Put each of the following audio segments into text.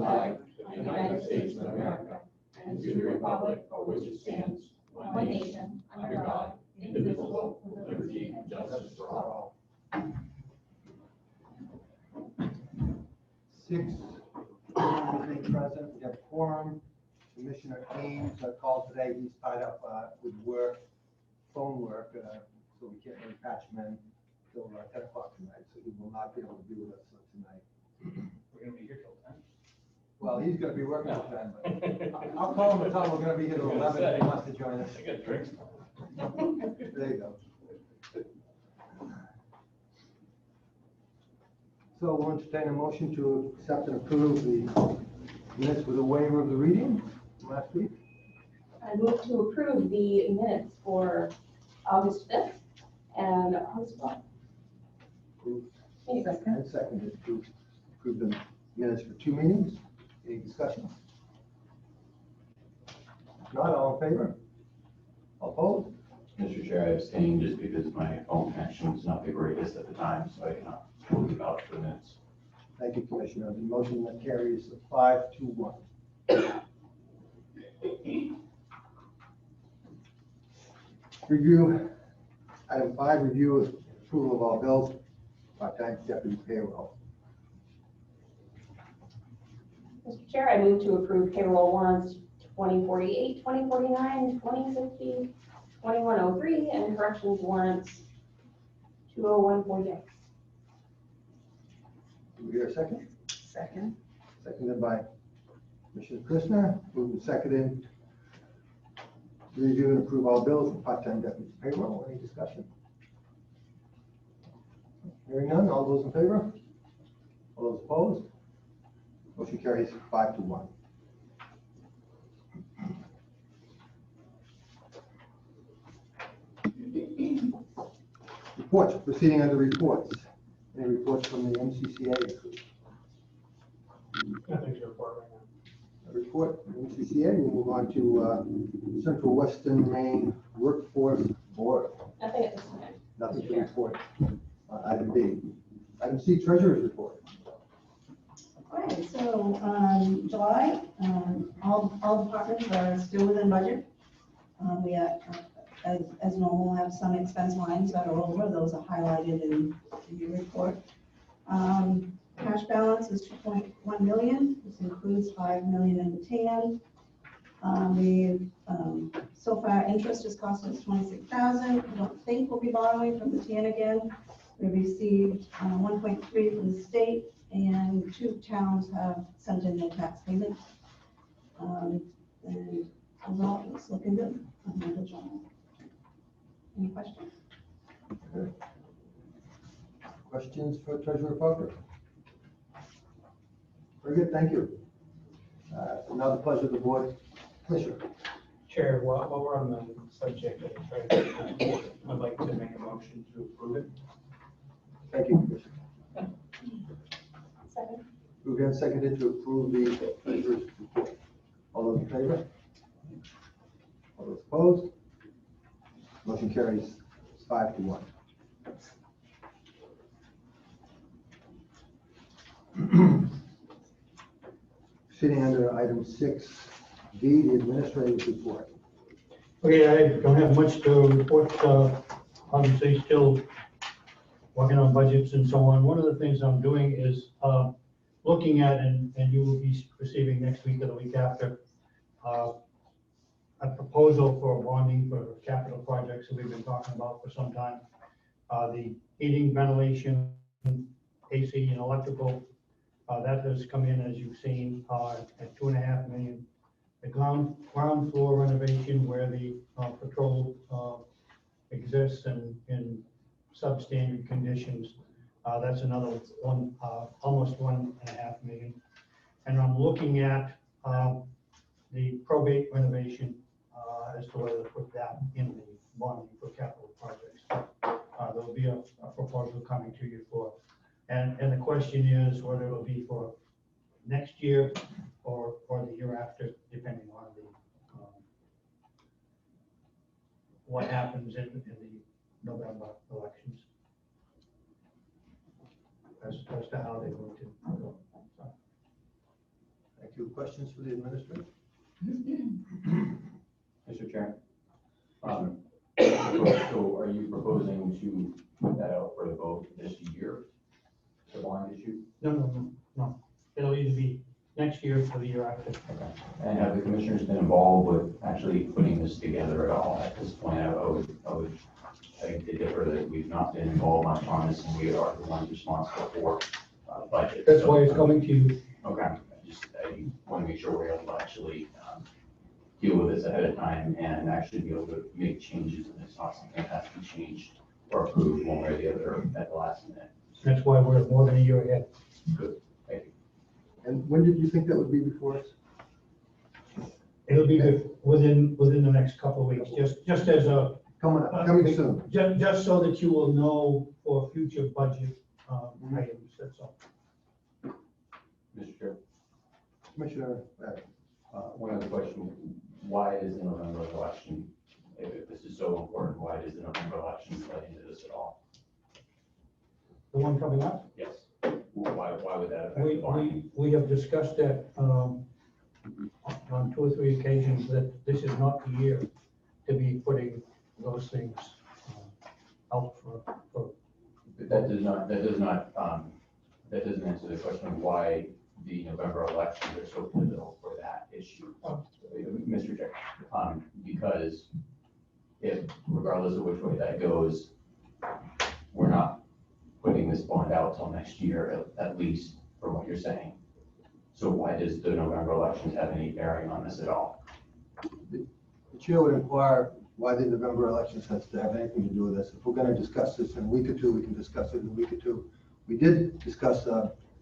flag of the United States of America and to the republic for which it stands, one nation, under God, indivisible, with liberty and justice for all. 6, present. We have a quorum. Commissioner Ames called today. He's tied up with work, phone work, so we can't really patch him in till 10 o'clock tonight. So he will not be able to be with us tonight. We're going to be here till 10. Well, he's going to be working till 10, but I'll call him and tell him we're going to be here till 11 if he wants to join us. I got drinks. There you go. So we'll entertain a motion to accept and approve the minutes with a waiver of the reading from last week. I move to approve the minutes for August 5th and August 12th. And seconded to approve the minutes for 2 meetings. Any discussion? If not, all in favor? All opposed? Mr. Chair, I abstained just because my phone connection was not the greatest at the time, so I cannot fully vouch for the minutes. Thank you, Commissioner. The motion that carries 5-1. Review, item 5, review approval of all bills, part-time deputy payroll. Mr. Chair, I move to approve payroll warrants 2048, 2049, 2060, 2103, and corrections warrants 20146. Do we hear a second? Second. Seconded by Commissioner Krishna. Moved and seconded. Review and approve all bills for part-time deputy payroll. Any discussion? Hearing none. All those in favor? All those opposed? Motion carries 5-1. Reports, proceeding under reports. Any reports from the MCCA? Nothing to report right now. A report from the MCCA. We'll move on to Central Western Maine Workforce Board. Nothing at this time. Nothing to report. Item B. Item C, Treasurer's Report. All right, so July, all departments are still within budget. We are, as normal, have some expense lines that are over. Those are highlighted in your report. Cash balance is 2.1 million. This includes 5 million in the TAN. We've so far interest has cost us 26,000. I don't think we'll be borrowing from the TAN again. We received 1.3 from the state, and 2 towns have sent in their tax payments. And overall, it's looking good. Any questions? Okay. Questions for Treasurer Parker? Very good, thank you. Now the pleasure of the board. Commissioner. Chair, while we're on the subject of the treasurer, I'd like to make a motion to approve it. Thank you, Commissioner. Second. Moved and seconded to approve the treasurer's report. All those in favor? All those opposed? Motion carries 5-1. Sitting under item 6D, the administrative report. Okay, I don't have much to report. Obviously, still working on budgets and so on. One of the things I'm doing is looking at, and you will be receiving next week or the week after, a proposal for bonding for capital projects that we've been talking about for some time. The heating, ventilation, AC, and electrical, that has come in, as you've seen, at $2.5 million. The ground floor renovation where the patrol exists and in substandard conditions, that's another one, almost $1.5 million. And I'm looking at the probate renovation as to whether to put that in the bonding for capital projects. There'll be a proposal coming to you for, and the question is whether it'll be for next year or the year after, depending on the what happens in the November elections as to how they're going to go. So, Thank you. Questions for the administrator? Mr. Chair. So are you proposing to put that out for the vote this year, the bond issue? No. It'll either be next year or the year after. And have the commissioners been involved with actually putting this together at all? At this point, I would beg to differ that we've not been involved much on this, and we are the ones responsible for budget. That's why it's coming to you. Okay, I want to make sure we're able to actually deal with this ahead of time and actually be able to make changes, and it's not something that has to be changed or approved one way or the other at the last minute. That's why we're more than a year ahead. Good, thank you. And when did you think that would be before us? It'll be within the next couple of weeks, just as a, Coming soon. just so that you will know for future budget items, that's all. Mr. Chair, Commissioner, one other question, why is the November election, if this is so important, why does the November election play into this at all? The one coming up? Yes, why would that affect the bond? We have discussed that on 2 or 3 occasions, that this is not the year to be putting those things out for. But that doesn't answer the question of why the November elections are so pivotal for that issue. Mr. Chair, because if, regardless of which way that goes, we're not putting this bond out till next year, at least from what you're saying. So why does the November elections have any bearing on this at all? the chair would inquire why the November elections has to have anything to do with this. If we're going to discuss this in a week or two, we can discuss it in a week or two. We did discuss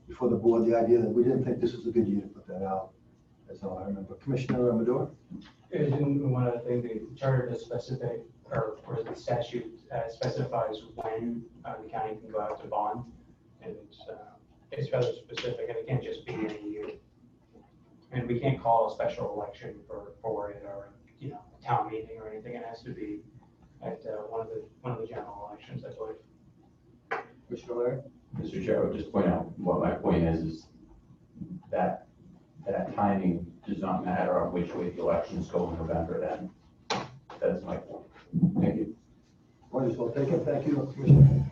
before the board the idea that we didn't think this was a good year to put that out. That's all I remember. Commissioner Amador? Isn't one of the things the charter does specify, or the statute specifies when the county can go out to bond, and it's rather specific, and it can't just be any year. And we can't call a special election for it, or a town meeting or anything. It has to be at one of the general elections, I believe. Commissioner Larry? Mr. Chair, I would just point out what my point is that timing does not matter on which way the elections go in November then. That's my point. Thank you. Wonderful. Taken. Thank you, Commissioner.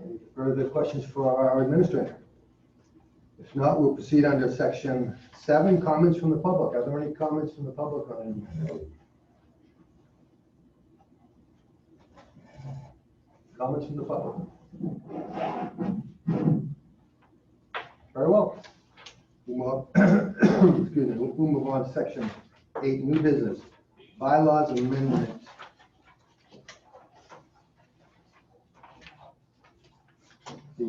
Any further questions for our administrator? If not, we'll proceed under section 7, comments from the public. Are there any comments from the public on any? Comments from the public? Very well. We'll move, excuse me, we'll move on to section 8, new business, bylaws amendments. The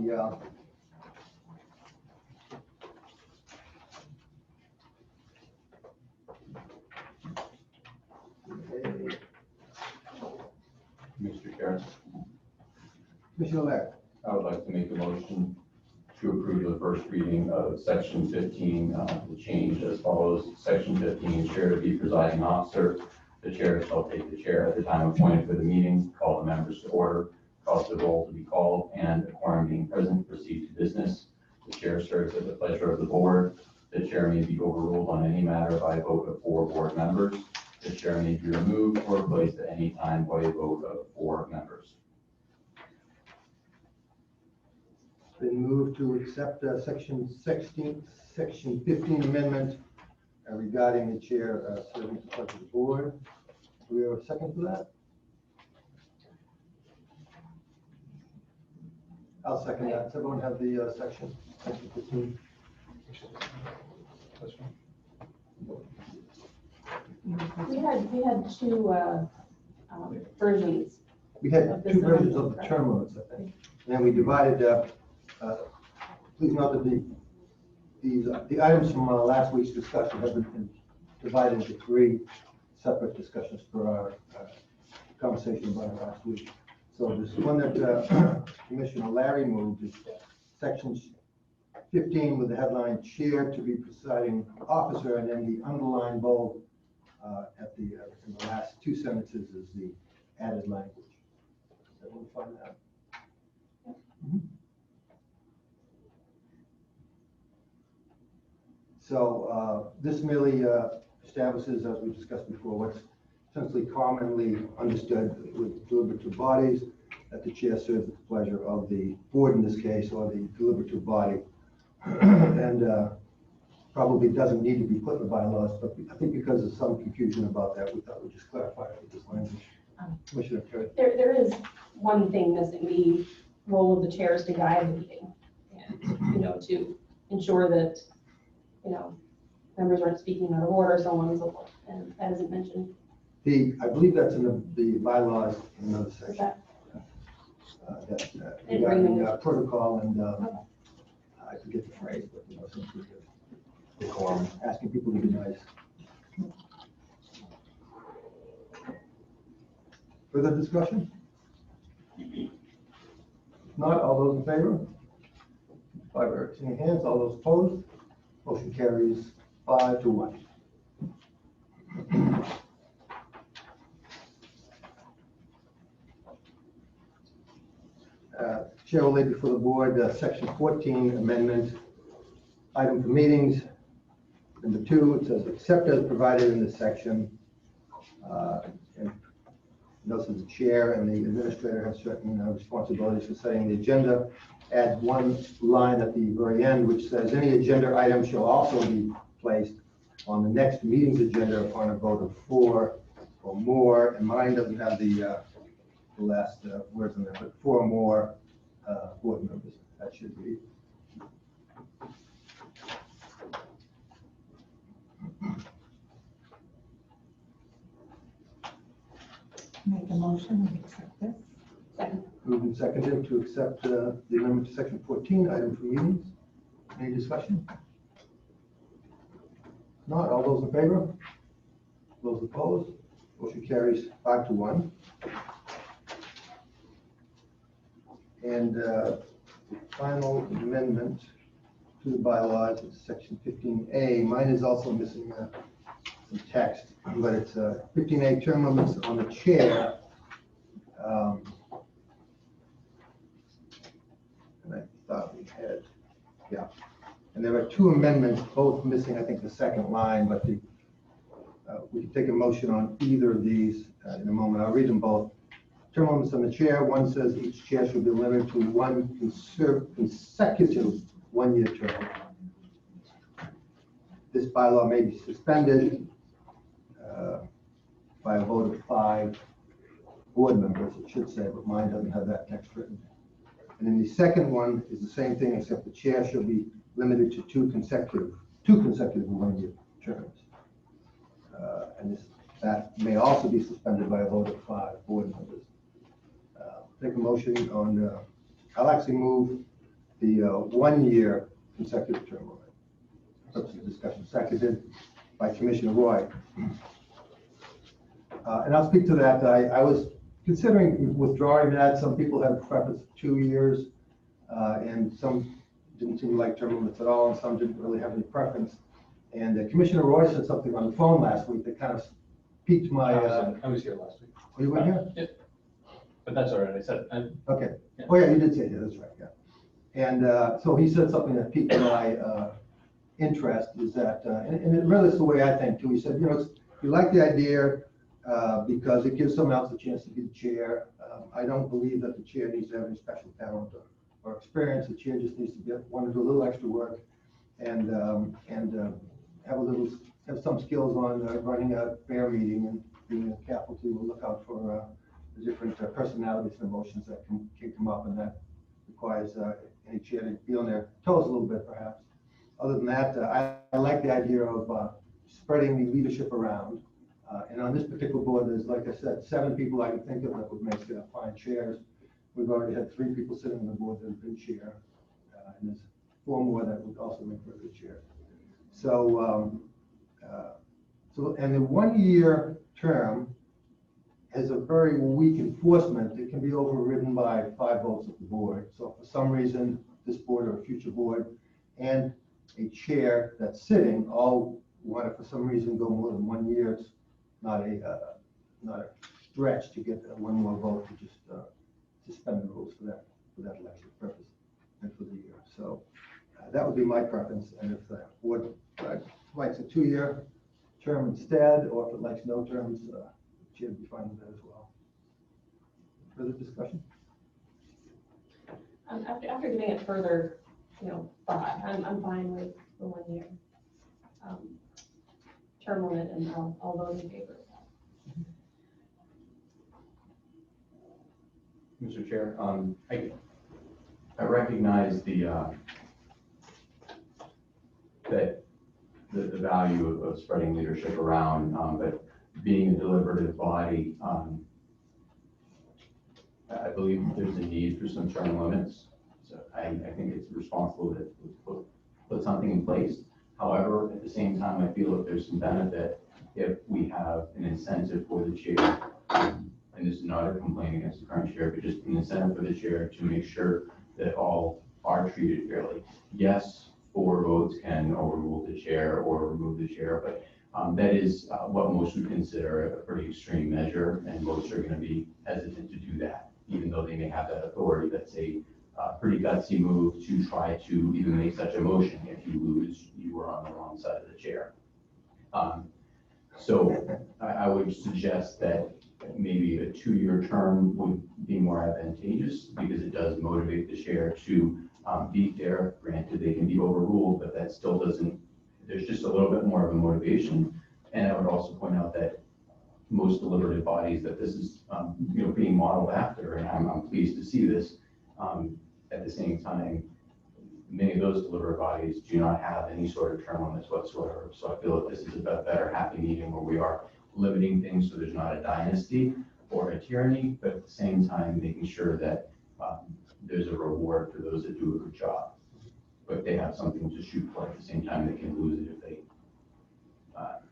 Mr. Chair, Commissioner Larry. I would like to make a motion to approve the first reading of section 15, the change as follows. Section 15, chair to be presiding officer. The chair shall take the chair at the time appointed for the meeting, call the members to order, cause the roll to be called, and a quorum being present, proceed to business. The chair serves at the pleasure of the board. The chair may be overruled on any matter by a vote of 4 board members. The chair may be removed or replaced at any time by a vote of 4 members. Been moved to accept section 15 amendment regarding the chair serving at the pleasure of the board. Do we have a second for that? I'll second that. Does everyone have the section 15? We had 2 versions. We had 2 versions of the term limits, I think. And then we divided, please note that the items from last week's discussion have been divided into 3 separate discussions for our conversation about it last week. So this one that Commissioner Larry moved is section 15 with the headline chair to be presiding officer, and then the underlined bold at the in the last 2 sentences is the added language. Does everyone find that? So this merely establishes, as we discussed before, what's essentially commonly understood with deliberative bodies, that the chair serves at the pleasure of the board in this case, or the deliberative body. And probably doesn't need to be put in the bylaws, but I think because there's some confusion about that, we thought we'd just clarify it with this language. Commissioner Terry. There is one thing missing, the role of the chairs to guide the meeting. And, to ensure that, members aren't speaking out of order, so on and so forth, and that isn't mentioned. I believe that's in the bylaws in another Is section. that, Regarding protocol and, I forget the phrase, but, something decorum, asking people to be nice. Further discussion? If not, all those in favor? By raising hands, all those opposed? Motion carries 5-1. Chair will lay before the board section 14 amendment, item for meetings. Number 2, it says except as provided in this section. And notice that the chair and the administrator have certain responsibilities for setting the agenda. Add one line at the very end which says any agenda item shall also be placed on the next meeting's agenda upon a vote of 4 or more. And mine doesn't have the last words in there, but 4 or more board members. That should be. Make a motion to accept this. second, Moved and seconded to accept the amendment to section 14, item for meetings. Any discussion? Not, all those in favor? Those opposed? Motion carries 5-1. And the final amendment to the bylaws is section 15A. Mine is also missing some text, but it's 15A term limits on the chair. And I thought we had, yeah. And there are 2 amendments, both missing, I think, the second line, but we can take a motion on either of these in a moment. I'll read them both. Term limits on the chair. One says each chair should be limited to one consecutive one-year term. This bylaw may be suspended by a vote of 5 board members, it should say, but mine doesn't have that text written. And then the second one is the same thing, except the chair shall be limited to two consecutive one-year terms. And that may also be suspended by a vote of 5 board members. Take a motion on, I'll actually move the 1-year consecutive term limit. Purpose of discussion, seconded by Commissioner Roy. And I'll speak to that. I was considering withdrawing that. Some people have preference of 2 years, and some didn't seem to like term limits at all, and some didn't really have any preference. And Commissioner Roy said something on the phone last week that kind of piqued my. I was here last week. Oh, you were here? Yeah. But that's all right. I said, Okay. Yeah. Oh, yeah, you did say that. That's right. Yeah. And so he said something that piqued my interest is that, and it really is the way I think too. He said, you like the idea because it gives someone else a chance to be the chair. I don't believe that the chair needs to have any special talent or experience. The chair just needs to want to do a little extra work and have some skills on running a fair meeting and being careful to look out for the different personalities and emotions that can come up, and that requires any chair to be on their toes a little bit, perhaps. Other than that, I like the idea of spreading the leadership around. And on this particular board, there's, like I said, 7 people I can think of that would make fine chairs. We've already had 3 people sitting on the board that have been chair, and there's 4 more that would also make for a good chair. So, and the 1-year term has a very weak enforcement. It can be overridden by 5 votes of the board. So if for some reason, this board or a future board and a chair that's sitting all want to, for some reason, go more than 1 year, it's not a stretch to get 1 more vote to just suspend the rules for that election purpose and for the year. So that would be my preference. And if the board likes a 2-year term instead, or if it likes no terms, chair would be fine with that as well. Further discussion? After giving it further, thought, I'm fine with the 1 year term limit, and I'll vote in favor of that. Mr. Chair, I recognize that the value of spreading leadership around, but being a deliberative body, I believe there's a need for some term limits. So I think it's responsible to put something in place. However, at the same time, I feel that there's some benefit if we have an incentive for the chair, and this is not a complaint against the current chair, but just an incentive for the chair to make sure that all are treated fairly. Yes, 4 votes can overrule the chair or remove the chair, but that is what most would consider a pretty extreme measure, and most are going to be hesitant to do that, even though they may have that authority. That's a pretty gutsy move to try to even make such a motion. If you lose, you are on the wrong side of the chair. So I would suggest that maybe a 2-year term would be more advantageous, because it does motivate the chair to be fair. Granted, they can be overruled, but that still doesn't, there's just a little bit more of a motivation. And I would also point out that most deliberative bodies that this is being modeled after, and I'm pleased to see this. At the same time, many of those deliberative bodies do not have any sort of term limits whatsoever. So I feel that this is a better happy medium where we are limiting things so there's not a dynasty or a tyranny, but at the same time making sure that there's a reward for those that do a good job. But they have something to shoot for. At the same time, they can lose it if they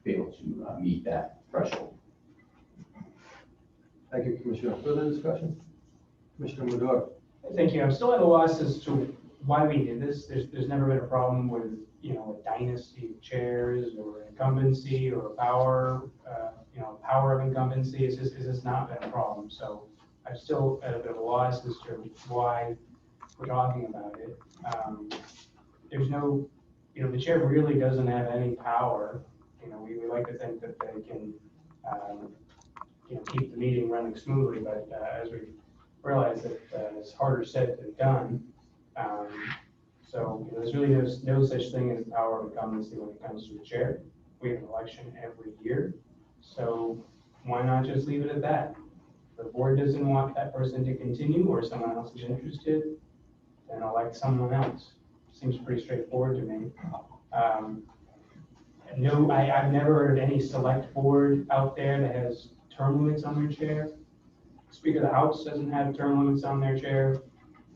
fail to meet that threshold. Thank you, Commissioner. Further discussion? Commissioner Madore. Thank you. I'm still at a loss as to why we did this. There's never been a problem with, a dynasty of chairs or incumbency or power, power of incumbency. It's just not been a problem. So I'm still at a bit of a loss as to why we're talking about it. There's no, the chair really doesn't have any power. We like to think that they can, keep the meeting running smoothly, but as we realize that it's harder said than done. So there's really no such thing as power of incumbency when it comes to the chair. We have an election every year, so why not just leave it at that? If the board doesn't want that person to continue, or someone else is interested, then elect someone else. Seems pretty straightforward to me. No, I've never heard of any select board out there that has term limits on their chair. Speaker of the House doesn't have term limits on their chair.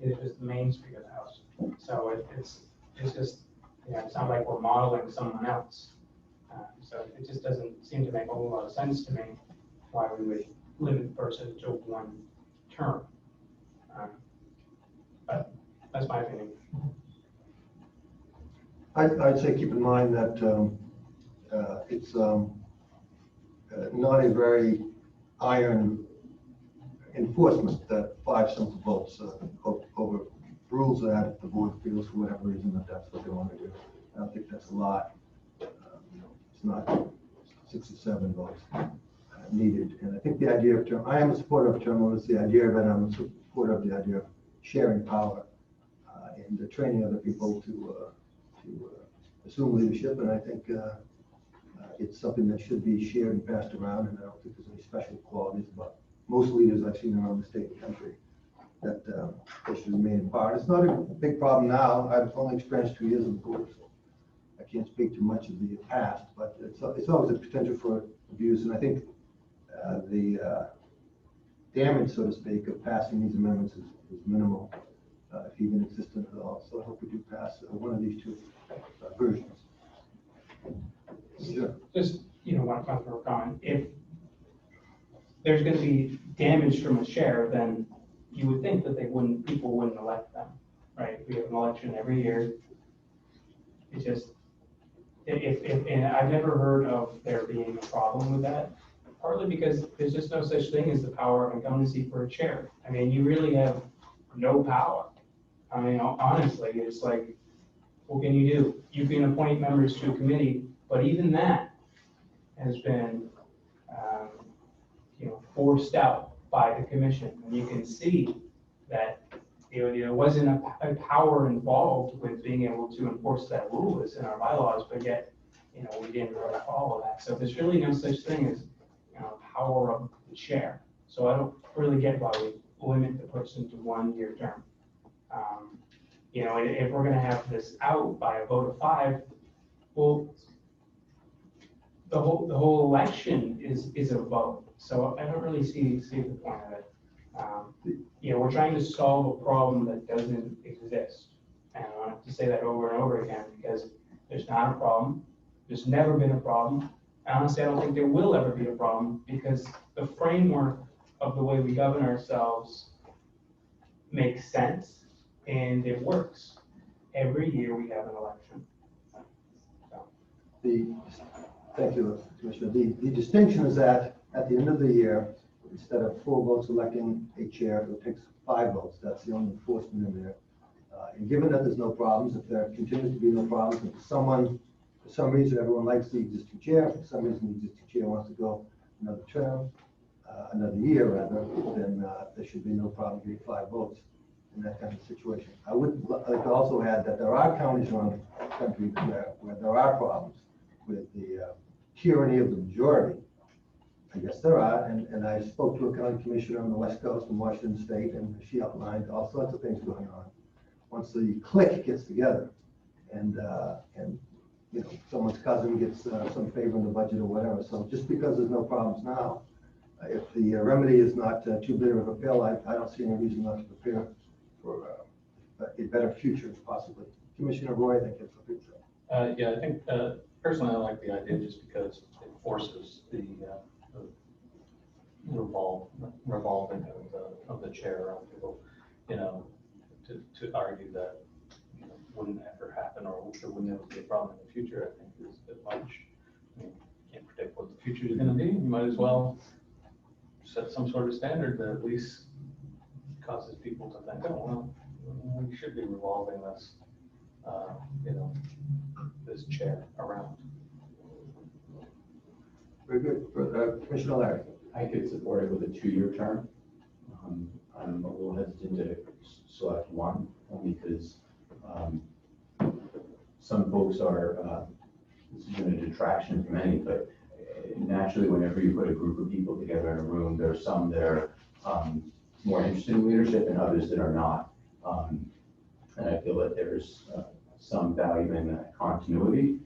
It is the main Speaker of the House. So it's just, it's not like we're modeling someone else. So it just doesn't seem to make a whole lot of sense to me why we would limit the person to 1 term. But that's my opinion. I'd say keep in mind that it's not a very iron enforcement that 5 simple votes overrules that if the board feels for whatever reason that that's what they want to do. I don't think that's a lot. It's not 6 or 7 votes needed. And I think the idea of term, I am a supporter of term limits, the idea of it, I'm a supporter of the idea of sharing power and training other people to assume leadership. And I think it's something that should be shared and passed around, and I don't think there's any special qualities about most leaders I've seen around the state and country that they should remain in power. It's not a big problem now. I've only experienced 2 years on the board, so I can't speak too much of the past, but it's always a potential for abuse, and I think the damage, so to speak, of passing these amendments is minimal, if even existent at all. So I hope we do pass one of these 2 versions. Sure. Just, one more comment. If there's going to be damage from a chair, then you would think that people wouldn't elect them, right? We have an election every year. It's just, and I've never heard of there being a problem with that, partly because there's just no such thing as the power of incumbency for a chair. I mean, you really have no power. I mean, honestly, it's like, what can you do? You can appoint members to a committee, but even that has been, forced out by the commission. And you can see that, there wasn't a power involved with being able to enforce that rule as in our bylaws, but yet, we didn't really follow that. So there's really no such thing as, power of the chair. So I don't really get why we limit the person to 1-year term. If we're gonna have this out by a vote of 5, well, the whole election is a vote. So I don't really see the point of it. We're trying to solve a problem that doesn't exist. And I have to say that over and over again because there's not a problem. There's never been a problem. And honestly, I don't think there will ever be a problem because the framework of the way we govern ourselves makes sense and it works. Every year we have an election. Thank you, Commissioner. The distinction is that at the end of the year, instead of 4 votes electing a chair, it takes 5 votes. That's the only enforcement in there. And given that there's no problems, if there continues to be no problems, if for some reason everyone likes the existing chair, for some reason the existing chair wants to go another term, another year rather, then there should be no problem getting 5 votes in that kind of situation. I would like to also add that there are counties around the country where there are problems with the tyranny of the majority. I guess there are, and I spoke to a county commissioner on the West Coast in Washington State, and she outlined all sorts of things going on. Once the clique gets together, and someone's cousin gets some favor in the budget or whatever. So just because there's no problems now, if the remedy is not too bitter of a pill, I don't see any reason not to prepare for a better future, possibly. Commissioner Roy, I think it's a good thing. Yeah, I think personally I like the idea just because it forces the revolving of the chair around people, to argue that wouldn't ever happen or there wouldn't ever be a problem in the future. I think is a bit much. You can't predict what the future is going to be. You might as well set some sort of standard that at least causes people to think, oh well, we should be revolving this, this chair around. Very good. Commissioner Larry. I could support it with a 2-year term. I'm a little hesitant to select one, only because some folks are, this isn't a detraction from any, but naturally, whenever you put a group of people together in a room, there are some that are more interested in leadership and others that are not. And I feel that there's some value in that continuity,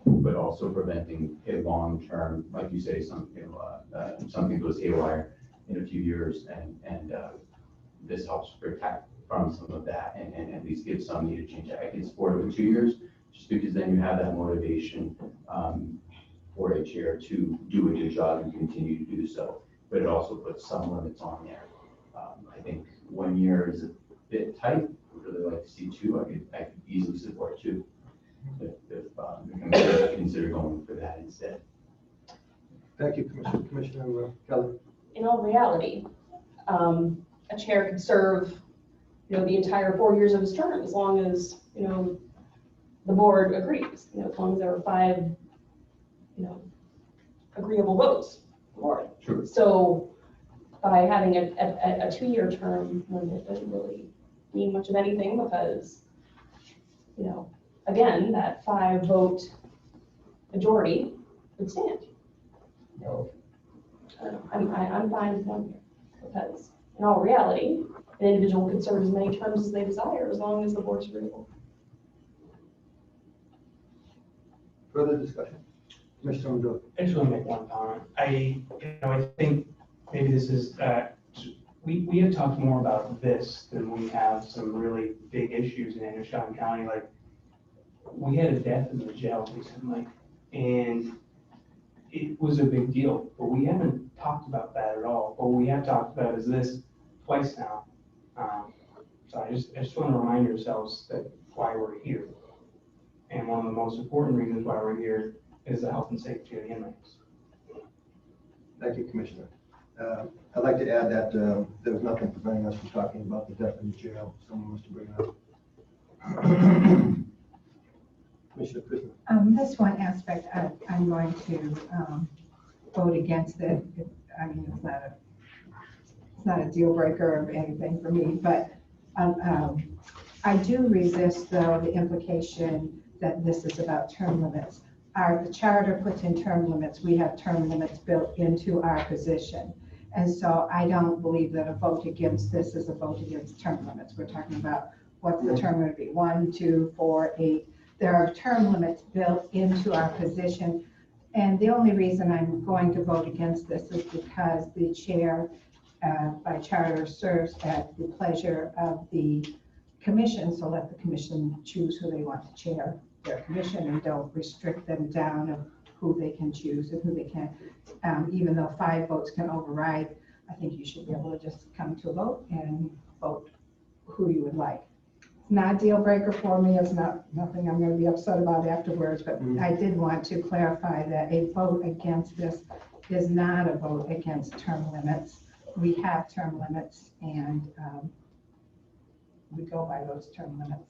but also preventing a long-term, like you say, something goes haywire in a few years, and this helps protect from some of that and at least give some needed change. I can support it with 2 years, just because then you have that motivation for a chair to do a good job and continue to do so. But it also puts some limits on there. I think 1 year is a bit tight. I would really like to see 2. I could easily support 2 if you consider going for that instead. Thank you, Commissioner Kelly. In all reality, a chair could serve, the entire 4 years of his term, as long as, the board agrees, as long as there are 5, agreeable votes, the board. Sure. So by having a 2-year term, it doesn't really mean much of anything because, again, that 5-vote majority would stand. So, I don't know, I'm fine with 1 year because in all reality, an individual can serve as many terms as they desire as long as the board's agreeable. Further discussion? Commissioner Mendo. I just want to make one comment. I think maybe this is, we have talked more about this than we have some really big issues in Androscoggin County. Like, we had a death in the jail recently, and it was a big deal, but we haven't talked about that at all. What we have talked about is this twice now. So I just want to remind ourselves that why we're here. And one of the most important reasons why we're here is the health and safety of the inmates. Thank you, Commissioner. I'd like to add that there was nothing preventing us from talking about the death in the jail. Someone wants to bring it up. Commissioner Christmas. This one aspect, I'm going to vote against it. I mean, it's not a deal breaker of anything for me, but I do resist, though, the implication that this is about term limits. The charter puts in term limits. We have term limits built into our position. And so I don't believe that a vote against this is a vote against term limits. We're talking about what's the term going to be, 1, 2, 4, 8. There are term limits built into our position. And the only reason I'm going to vote against this is because the chair by charter serves at the pleasure of the commission. So let the commission choose who they want to chair their commission and don't restrict them down of who they can choose and who they can't. Even though 5 votes can override, I think you should be able to just come to a vote and vote who you would like. Not a deal breaker for me. It's nothing I'm going to be upset about afterwards, but I did want to clarify that a vote against this is not a vote against term limits. We have term limits and we go by those term limits.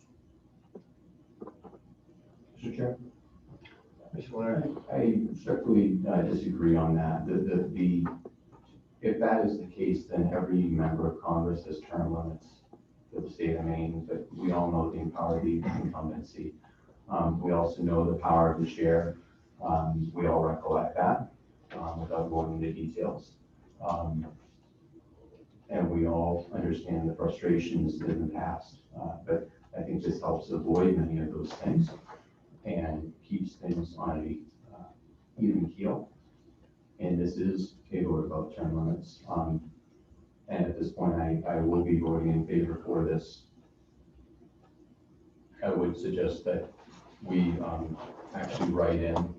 Mr. Chair? Commissioner Larry. I strictly disagree on that. If that is the case, then every member of Congress has term limits for the state of Maine, but we all know the power of the incumbency. We also know the power of the chair. We all recollect that without going into details. And we all understand the frustrations in the past, but I think this helps avoid many of those things and keeps things on a even keel. And this is a vote about term limits. And at this point, I will be voting in favor for this. I would suggest that we actually write in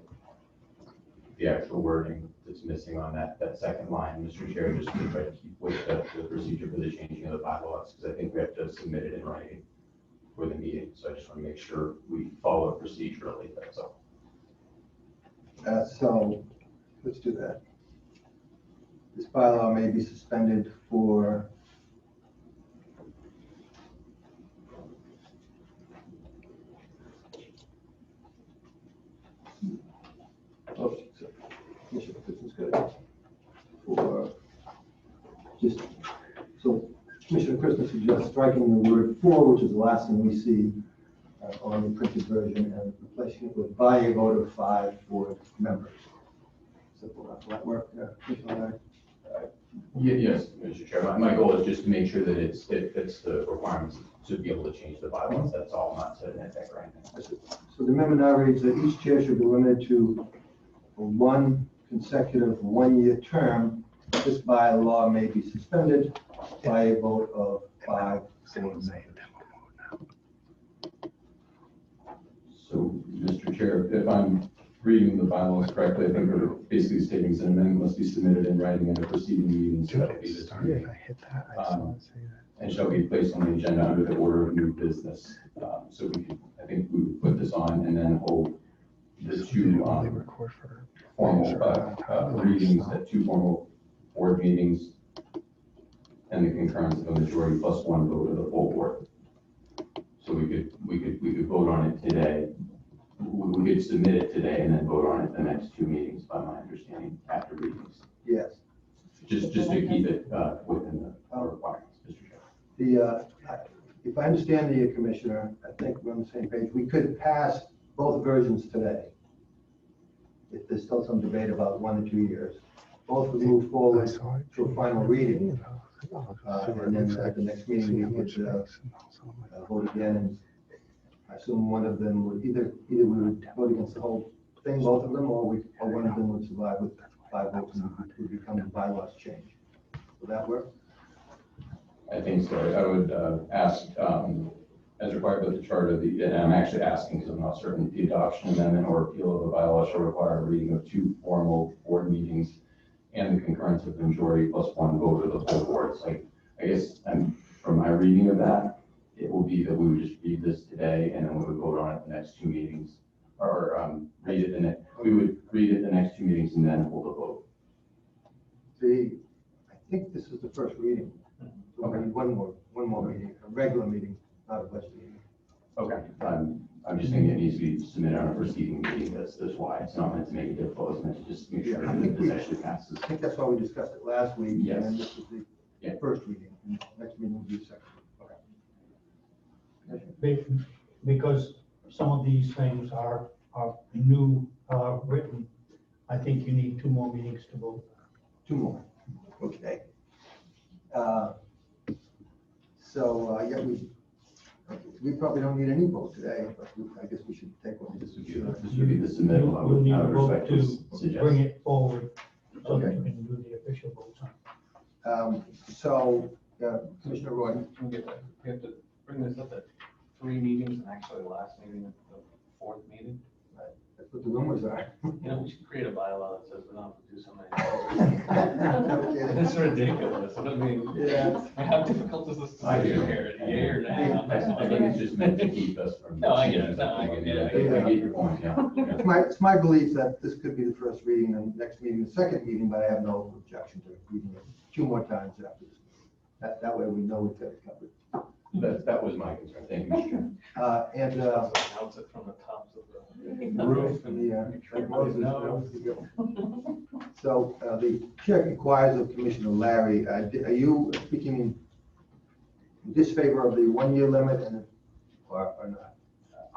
the actual wording that's missing on that second line, Mr. Chair, just to try to keep with the procedure for the changing of the bylaws, because I think we have to submit it in writing for the meeting. So I just want to make sure we follow it procedurally, that's all. So let's do that. This bylaw may be suspended for Commissioner Christmas good. For just, so Commissioner Christmas suggests striking the word "for," which is the last thing we see on the printed version, and replacing it with "by a vote of 5 board members." Simple enough. Will that work, Commissioner Larry? Yes, Mr. Chair. My goal is just to make sure that it fits the requirements to be able to change the bylaws. That's all, not to nitpick or anything. So the amendment now reads that each chair should be limited to a 1 consecutive 1-year term. This bylaw may be suspended by a vote of 5 board members. So, Mr. Chair, if I'm reading the bylaws correctly, I think we're basically stating an amendment must be submitted in writing in a preceding meeting. So that'll be this meeting. And shall be placed on the agenda under the order of new business. So we can, I think we would put this on and then hold the 2 formal readings at 2 formal board meetings and the concurrence of a majority plus 1 vote of the full board. So we could vote on it today. We could submit it today and then vote on it the next 2 meetings, by my understanding, after readings. Yes. Just to keep it within the requirements, Mr. Chair. If I understand the Commissioner, I think we're on the same page. We could pass both versions today. If there's still some debate about 1 or 2 years, both would move forward to a final reading. And then at the next meeting, we could vote again. And I assume one of them would either we would vote against the whole thing, both of them, or one of them would survive with 5 votes and would become the bylaws change. Will that work? I think so. I would ask, as required by the charter, and I'm actually asking because I'm not certain, the adoption amendment or repeal of the bylaw shall require a reading of 2 formal board meetings and the concurrence of the majority plus 1 vote of the full board. So I guess from my reading of that, it will be that we would just read this today and then we would vote on it the next 2 meetings, or we would read it the next 2 meetings and then hold a vote. I think this is the first reading. So we need one more meeting, a regular meeting, not a budget meeting. Okay, I'm just thinking it needs to be submitted on a proceeding meeting, that's why, it's not meant to make it difficult, it's meant to just make sure Yeah, I that think this actually passes. I think that's why we discussed it last week. Yes. And this is Yeah. the first reading, and next meeting will be the second. Okay. Because some of these things are new, written, I think you need 2 more meetings to vote. 2 more, okay. Yeah, we probably don't need any vote today, but I guess we should take one. This would be the submittal, I You'll need would a vote respectfully to suggest. bring it forward, so that Okay. you can do the official votes on it. Commissioner Roy, We have to bring this up at 3 meetings and actually the last meeting at the 4th meeting. that's what the rumors are. You know, we should create a bylaw that says we don't have to do so many. Okay. It's ridiculous. I mean, Yeah. how difficult is this to I do do. here? A year and a half? I think it's just meant to keep us from. No, I get it. No, I get it. I get your point, yeah. It's my belief that this could be the first reading and next meeting, the second meeting, but I have no objection to reading it 2 more times after this. That way we know we've got it covered. That was my concern, thank you, Mr. Chairman. And, Announce it from the tops of the roof and make sure everybody knows. So the chair inquires of Commissioner Larry, are you speaking in disfavor of the 1-year limit or not?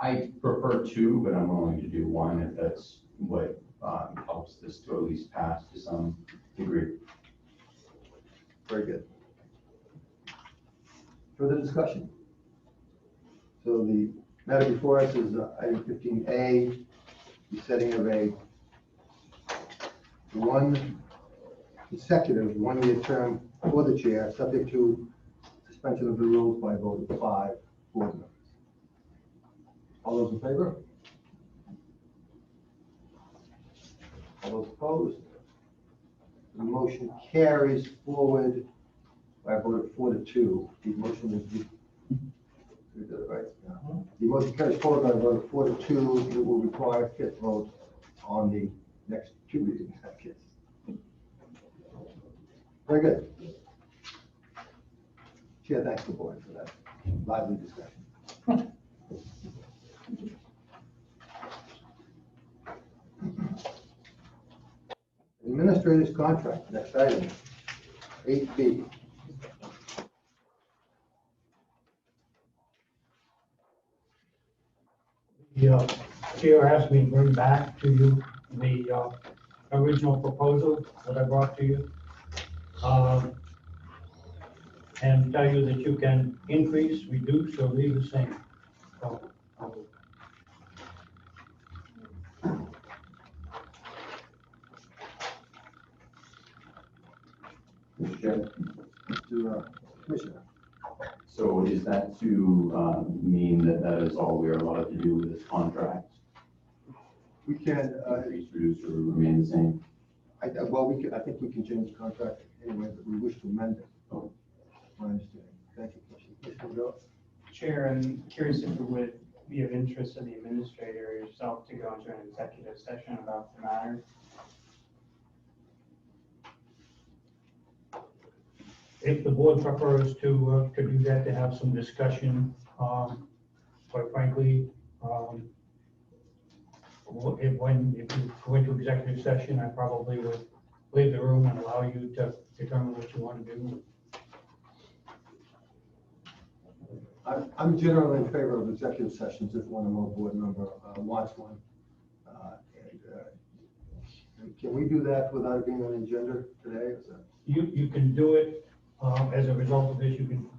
I prefer 2, but I'm willing to do 1 if that's what helps this to at least pass to some degree. Very good. Further discussion? So the matter before us is item 15A, the setting of a consecutive 1-year term for the chair, subject to suspension of the rules by a vote of 5 board members. All those in favor? All those opposed? The motion carries forward by a vote of 4-2. The motion is, we did it right? Yeah. The motion carries forward by a vote of 4-2. It will require a 5th vote on the next 2 readings, I guess. Very good. Chair, thanks the board for that lively discussion. Administrator's contract, next item, 8B. The chair asked me to bring back to you the original proposal that I brought to you. And tell you that you can increase, reduce, or leave the same. So, Mr. Chair. Mr. Commissioner. So is that to mean that that is all we are allowed to do with this contract? We can, Increase, reduce, or remain the same? I think we can change the contract anyway, but we wish to amend it. Oh. My understanding. Thank you, Commissioner. Commissioner Bill? Chair, I'm curious if it would be of interest to the administrator yourself to go into an executive session about the matter. if the board prefers to do that, to have some discussion, quite frankly, if you go into executive session, I probably would leave the room and allow you to determine what you want to do. I'm generally in favor of executive sessions if one or more board member wants one. Can we do that without it being on the agenda today? Is that- You can do it, as a result of this, you can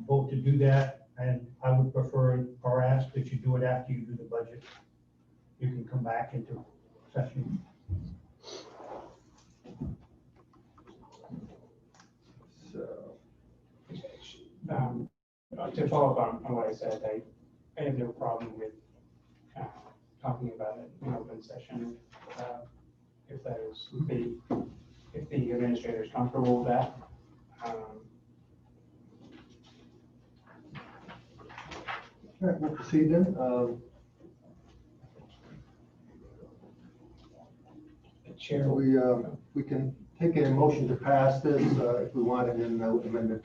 vote to do that, and I would prefer or ask that you do it after you do the budget. You can come back into session. So, To follow up on what I said, I have no problem with talking about it in open session. If that is, if the administrator is comfortable with that. all right, we'll proceed then. Chair, We can take a motion to pass this if we want, and then amend it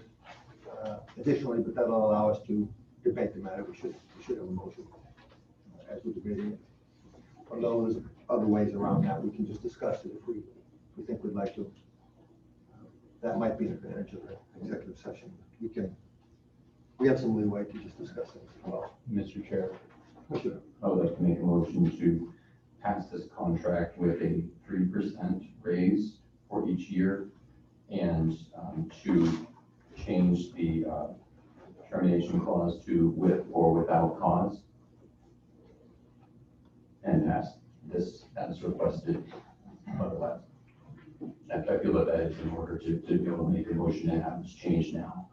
additionally, but that'll allow us to debate the matter. We should have a motion. as we're debating it. Although there's other ways around that, we can just discuss it if we think we'd like to. That might be an advantage of the executive session. We have some leeway to just discuss it as well. Mr. Chair, Commissioner, I would like to make a motion to pass this contract with a 3% raise for each year and to change the termination clause to with or without cause. And pass this as requested otherwise. And I feel that that is in order to be able to make a motion and have this change now.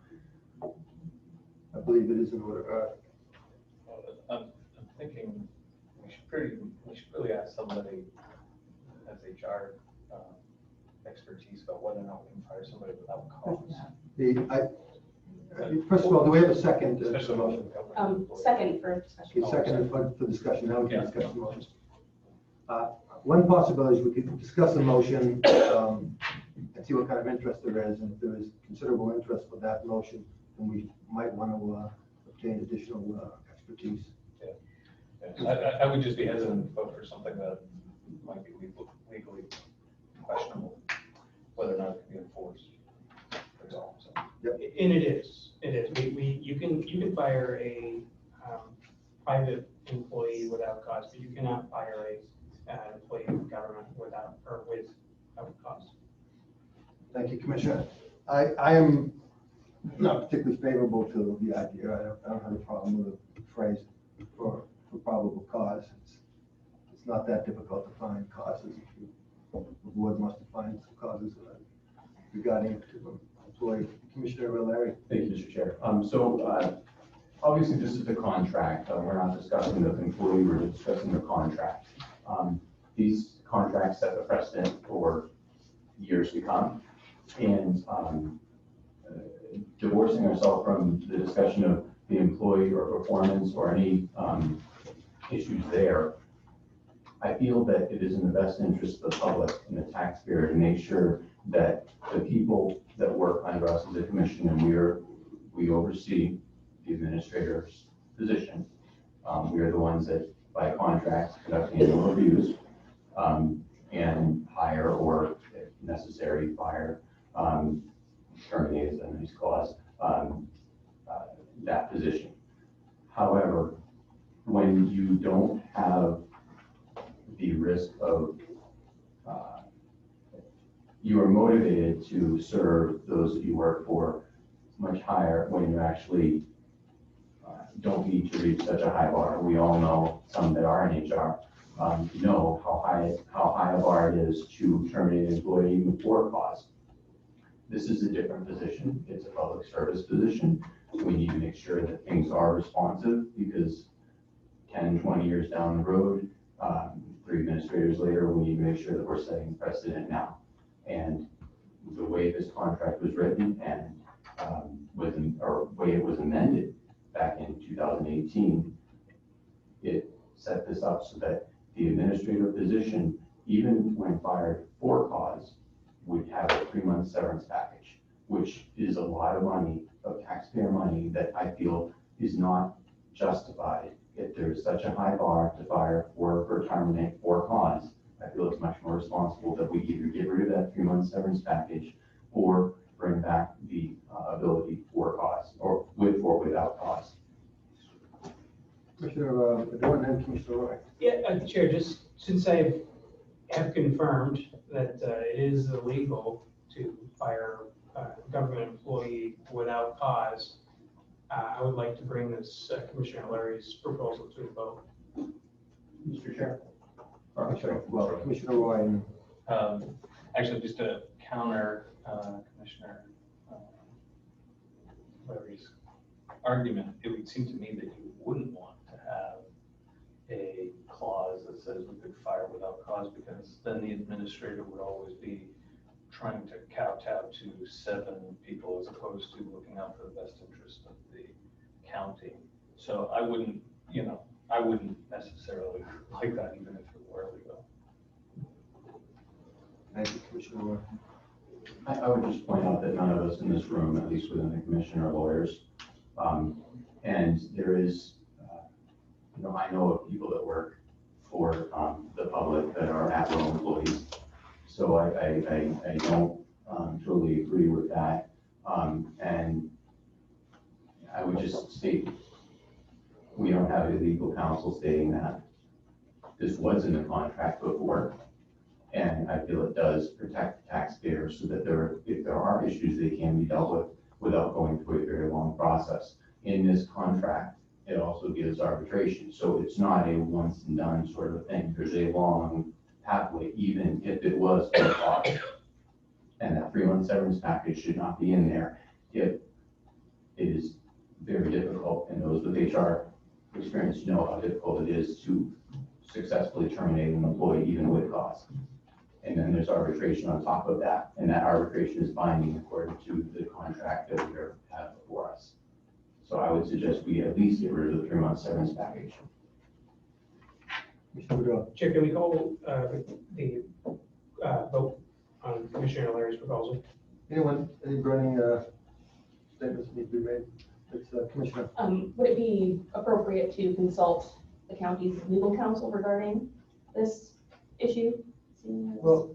I believe it is in order. I'm thinking we should really ask somebody as HR expertise about whether or not we can fire somebody without cause. First of all, do we have a second? Especially Motion? Second for discussion. Okay, second for discussion. Now we can Yeah. discuss the motion. One possibility is we could discuss the motion and see what kind of interest there is. And if there is considerable interest for that motion, then we might want to obtain additional expertise. I would just be hesitant to vote for something that might be legally questionable, whether or not it can be enforced. That's all. So. And it is. You can fire a private employee without cause, but you cannot fire a employee of government without cause. Thank you, Commissioner. I am not particularly favorable to the idea. I don't have a problem with the phrase for probable cause. It's not that difficult to find causes. The board must find some causes regarding to employee. Commissioner Larry. Thank you, Mr. Chair. Obviously, this is the contract. We're not discussing the employee, we're discussing the contract. These contracts set the precedent for years to come. And divorcing ourselves from the discussion of the employee or performance or any issues there, I feel that it is in the best interest of the public and the taxpayer to make sure that the people that work under us as a commission, and we oversee the administrator's position. We are the ones that, by contract, conduct annual reviews and hire, or if necessary, fire, terminate as a nice clause, that position. However, when you don't have the risk of you are motivated to serve those that you work for much higher when you actually don't need to reach such a high bar. We all know, some that are in HR, know how high a bar it is to terminate an employee before cause. This is a different position. It's a public service position. We need to make sure that things are responsive, because 10, 20 years down the road, 3 administrators later, we need to make sure that we're setting precedent now. And the way this contract was written and way it was amended back in 2018, it set this up so that the administrator position, even when fired for cause, would have a 3-month severance package, which is a lot of money, of taxpayer money, that I feel is not justified. If there's such a high bar to fire or terminate for cause, I feel it's much more responsible that we either get rid of that 3-month severance package or bring back the ability for cause, or with or without cause. Commissioner Gordon and Commissioner Roy. Yeah, Chair, just since I have confirmed that it is illegal to fire a government employee without cause, I would like to bring this Commissioner Larry's proposal to a vote. Mr. Chair. Well, Commissioner Roy. Actually, just to counter Commissioner Larry's argument, it would seem to me that you wouldn't want to have a clause that says we could fire without cause, because then the administrator would always be trying to kowtow to 7 people as opposed to looking out for the best interest of the county. So I wouldn't necessarily like that, even if it were legal. Thank you, Commissioner Roy. I would just point out that none of us in this room, at least within the commission, are lawyers. And there is I know of people that work for, the public that are at-will employees. So I don't, totally agree with that. And I would just state, we don't have a legal counsel stating that this was in the contract before. And I feel it does protect the taxpayers so that if there are issues, they can be dealt with without going through a very long process. In this contract, it also gives arbitration. So it's not a once and done sort of thing. There's a long pathway, even if it was for audit. And that 3-month severance package should not be in there. It is very difficult, and those with HR experience know how difficult it is to successfully terminate an employee even with cause. And then there's arbitration on top of that, and that arbitration is binding according to the contract that we have before us. So I would suggest we at least get rid of the 3-month severance package. Mr. Woodrow. Chair, can we call the vote on Commissioner O'Leary's proposal? Anyone, any burning statements need to be made? It's Commissioner. Would it be appropriate to consult the county's legal counsel regarding this issue? Seeing as- Well,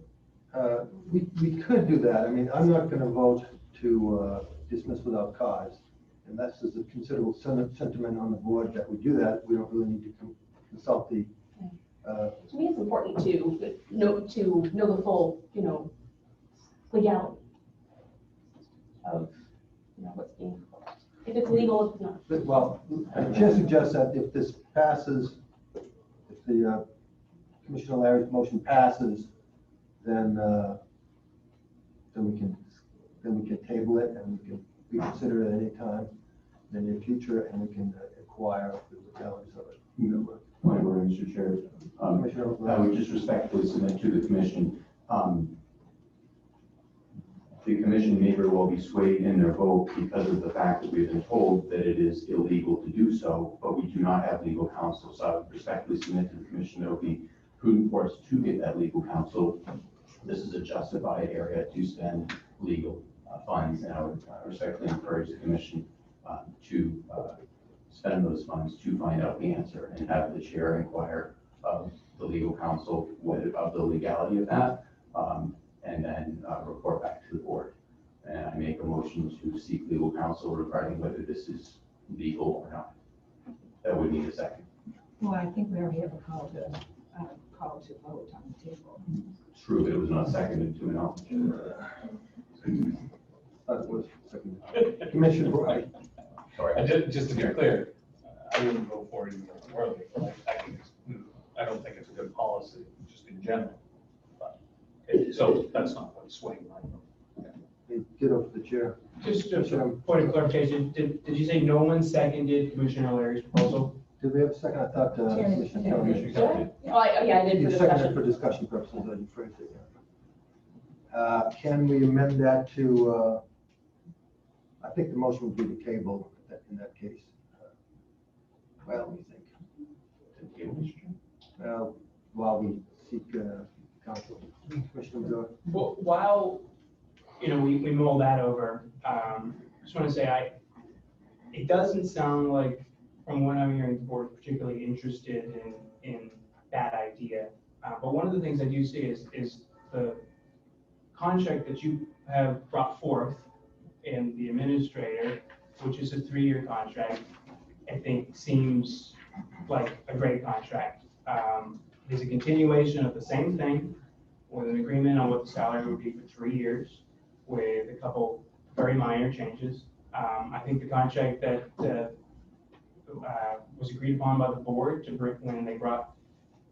we could do that. I mean, I'm not going to vote to dismiss without cause. Unless there's a considerable sentiment on the board that we do that, we don't really need to consult the. To me, it's important to know the full, legality of, what's being proposed. If it's legal, if it's not. Well, I just suggest that if this passes, if the Commissioner Larry's motion passes, then we can table it and we can reconsider it at any time in the near future, and we can acquire the legalities of it. Point of order, Mr. Chair. Commissioner, I would just respectfully submit to the commission. The commission may very well be swayed in their vote because of the fact that we've been told that it is illegal to do so, but we do not have legal counsel. So I would respectfully submit to the commission that it would be prudent for us to get that legal counsel. This is a justified area to spend legal funds, and I would respectfully encourage the commission to spend those funds to find out the answer and have the chair inquire of the legal counsel of the legality of that, and then report back to the board. And I make a motion to seek legal counsel regarding whether this is legal or not. That would need a second. Well, I think we already have a call to vote on the table. True, but it was not seconded to an all. that was second. Commissioner Bride. Sorry. Just to be clear, I wouldn't vote for it even if it were legal. I don't think it's a good policy, just in general. But so that's not what's swaying my vote. Ditto for the chair. Just a point of clarification, did you say no one seconded Commissioner O'Leary's proposal? Did we have a second? I thought Commissioner Kelly. Oh, yeah, I did You for seconded discussion. for discussion purposes, as you phrased it. Yeah. Can we amend that to, I think the motion would be to table in that case. Well, we think. While we seek counsel. Commissioner Woodrow. Well, while, we mull that over, just want to say, it doesn't sound like, from what I'm hearing, the board is particularly interested in that idea. But one of the things I do see is the contract that you have brought forth in the administrator, which is a 3-year contract, I think seems like a great contract. It's a continuation of the same thing with an agreement on what the salary would be for 3 years with a couple very minor changes. I think the contract that was agreed upon by the board to bring, when they brought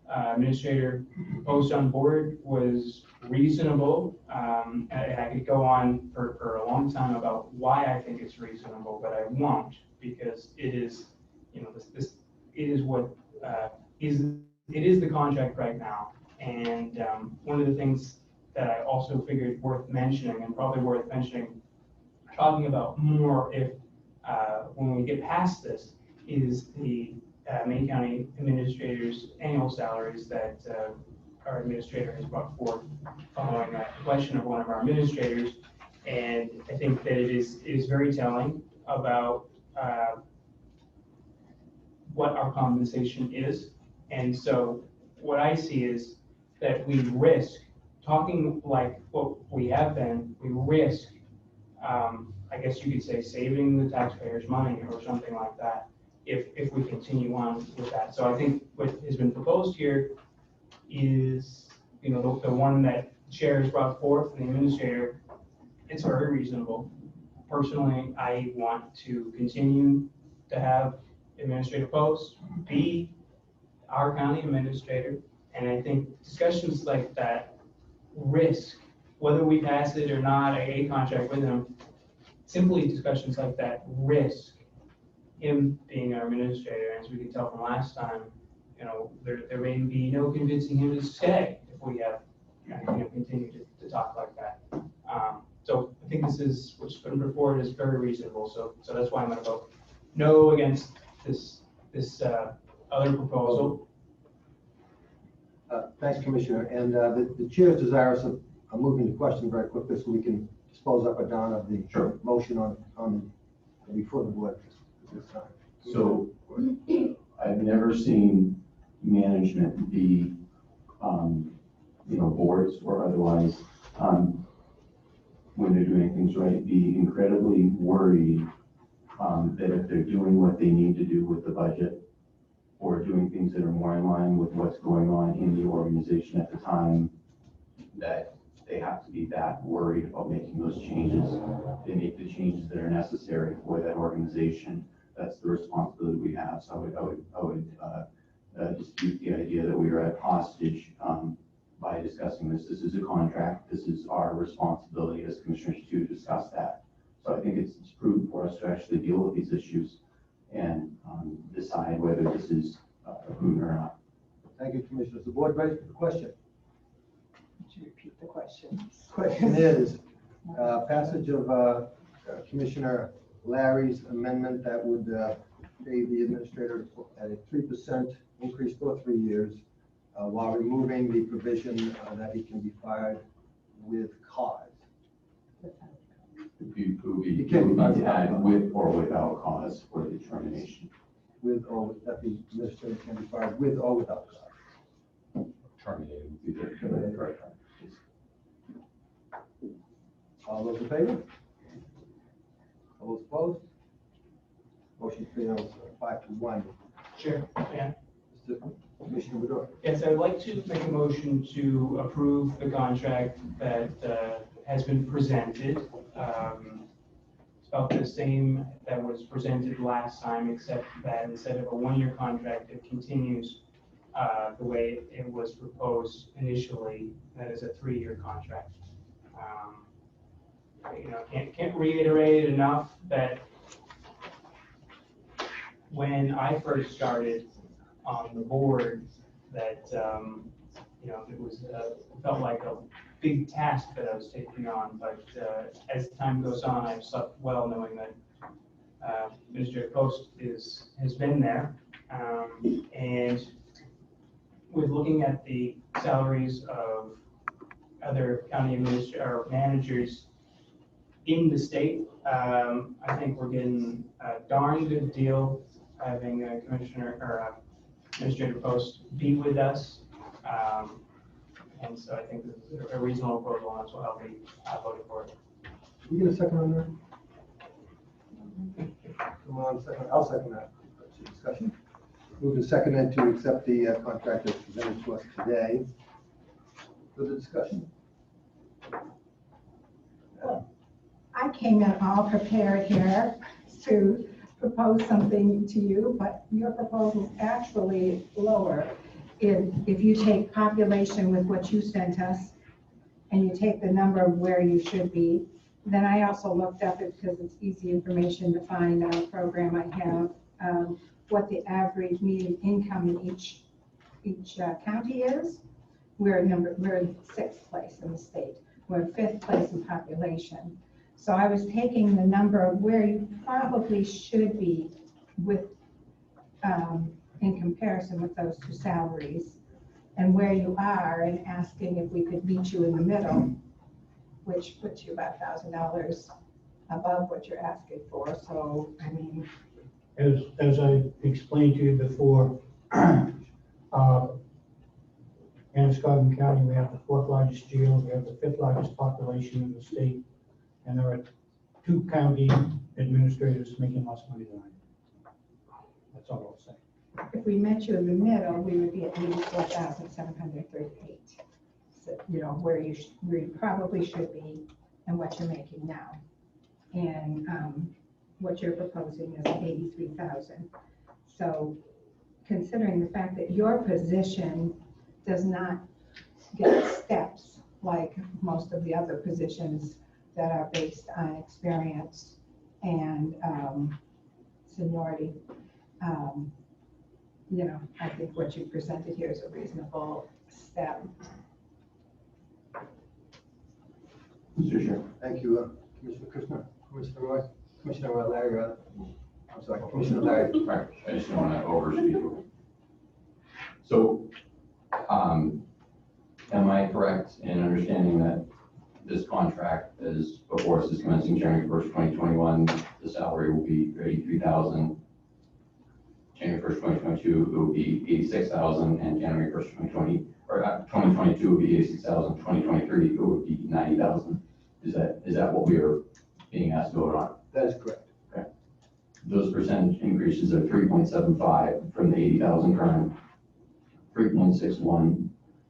Administrator Post on board was reasonable. And I could go on for a long time about why I think it's reasonable, but I won't, because it is, it is what it is the contract right now. And one of the things that I also figured worth mentioning, and probably worth mentioning, talking about more if when we get past this, is the Maine County Administrator's annual salaries that our administrator has brought forth following a question of one of our administrators. And I think that it is very telling about what our compensation is. And so what I see is that we risk, talking like what we have been, we risk, I guess you could say, saving the taxpayers' money or something like that, if we continue on with that. So I think what has been proposed here is, the one that chair has brought forth and the administrator, it's very reasonable. Personally, I want to continue to have administrative posts, be our county administrator, and I think discussions like that risk, whether we pass it or not, a contract with him, simply discussions like that risk him being our administrator. As we can tell from last time, there may be no convincing him to stay if we have, continue to talk like that. So I think this is, what's been put forward is very reasonable. So that's why I'm going to vote no against this other proposal. Thanks, Commissioner. And the chair is desirous of moving the question very quickly so we can dispose up or down of the Sure. motion on before the board at this time. So I've never seen management be, boards or otherwise, when they're doing things right, be incredibly worried that if they're doing what they need to do with the budget or doing things that are more in line with what's going on in the organization at the time, that they have to be that worried about making those changes. They make the changes that are necessary for that organization. That's the responsibility we have. So I would dispute the idea that we are at hostage by discussing this. This is a contract. This is our responsibility as commissioners to discuss that. So I think it's prudent for us to actually deal with these issues and decide whether this is prudent or not. Thank you, Commissioner. Is the board ready for the question? Would you repeat the question? Question is, passage of Commissioner Larry's amendment that would pay the administrator at a 3% increase for 3 years, while removing the provision that he can be fired with cause. It would be add with or without cause for the termination. With or that the administrator can be fired with or without cause. Terminated would be the correct term. All those in favor? All those opposed? Motion fails 5-1. Sure. Yeah. Mr. Commissioner Bedore. Yes, I'd like to make a motion to approve the contract that has been presented. It's about the same that was presented last time, except that instead of a one-year contract, it continues the way it was proposed initially. That is a 3-year contract. Can't reiterate enough that when I first started on the board, that it was felt like a big task that I was taking on. But as time goes on, I've slept well knowing that Mr. Post has been there, and with looking at the salaries of other county managers in the state, I think we're getting a darn good deal having a commissioner or Administrator Post be with us. And so I think this is a reasonable proposal, and that's what I'll be voting for. Can you get a second on that? Come on, second. I'll second that. Discussion. Moved and seconded to accept the contract as presented to us today. Further discussion? I came in all prepared here to propose something to you, but your proposal is actually lower. If you take population with what you sent us, and you take the number of where you should be, then I also looked up it because it's easy information to find on a program I have, what the average median income in each county is. We're in 6th place in the state. We're 5th place in population. So I was taking the number of where you probably should be with, in comparison with those two salaries, and where you are, and asking if we could meet you in the middle, which puts you about $1,000 above what you're asking for. So, I mean, As I explained to you before, Androscoggin County, we have the fourth largest jail, we have the fifth largest population in the state, and there are 2 county administrators making less money than I do. That's all I'll say. If we met you in the middle, we would be at 84,738. So, you know, where you probably should be and what you're making now. And what you're proposing is 83,000. So considering the fact that your position does not get steps like most of the other positions that are based on experience and seniority, you know, I think what you presented here is a reasonable step. Mr. Chair. Thank you, Commissioner Kushner, Commissioner Roy, Commissioner Larry, I'm sorry, Commissioner Larry. Right, I just don't want to overspeak. So, am I correct in understanding that this contract is before us is commencing January 1st, 2021, the salary will be 33,000. January 1st, 2022, it will be 86,000, and January 1st, 2022 will be 86,000. 2023, it would be 90,000. Is that what we are being asked to vote on? That is correct. Those percentage increases are 3.75 from the 80,000 current, 3.61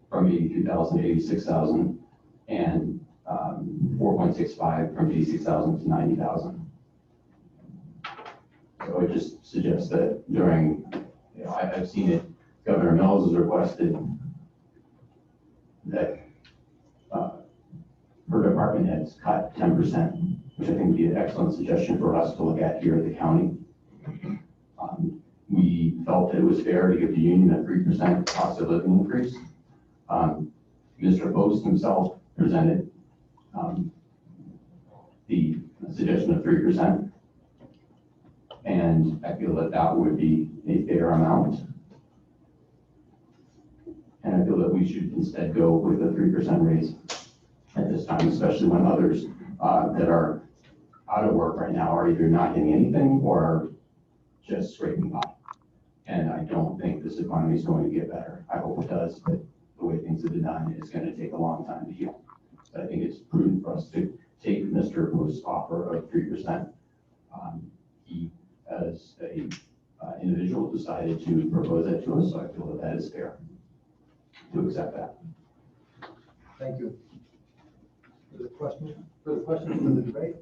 from 82,000 to 86,000, and 4.65 from 86,000 to 90,000. So I just suggest that during, you know, I've seen it, Governor Mills has requested that her department heads cut 10%, which I think would be an excellent suggestion for us to look at here at the county. We felt that it was fair to give the union a 3% cost of living increase. Mr. Post himself presented the suggestion of 3%. And I feel that that would be a fair amount. And I feel that we should instead go with a 3% raise at this time, especially when others that are out of work right now are either not getting anything or just scraping by. And I don't think this economy is going to get better. I hope it does, but the way things have been done, it's going to take a long time to heal. But I think it's prudent for us to take Mr. Post's offer of 3%. He, as a individual, decided to propose that to us, so I feel that that is fair to accept that. Thank you. Further questions for the debate?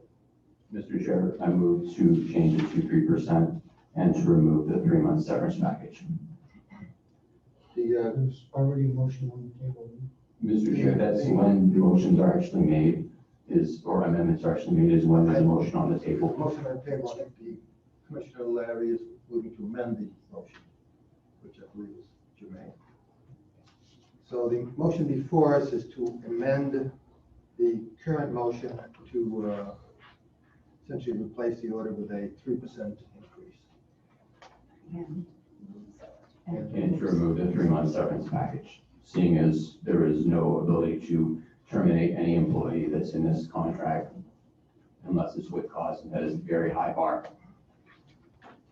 Mr. Chair, I move to change it to 3% and to remove the 3-month severance package. There's already a motion on the table. Mr. Chair, that's when the motions are actually made, or amendments are actually made, is when there's a motion on the table. Motion on the table, I think the Commissioner Larry is moving to amend the motion, which I believe is germane. So the motion before us is to amend the current motion to essentially replace the order with a 3% increase. And to remove the 3-month severance package, seeing as there is no ability to terminate any employee that's in this contract unless it's with cause, and that is a very high bar.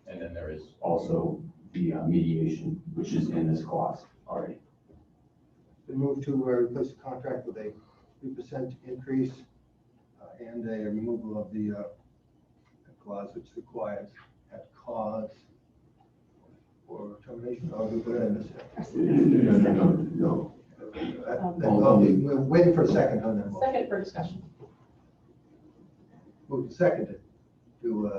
And then there is also the mediation, which is in this clause already. Been moved to replace the contract with a 3% increase and a removal of the clause which requires at cause or termination. Oh, we put it in this. No. We're waiting for a second on that motion. Second for discussion. Moved seconded to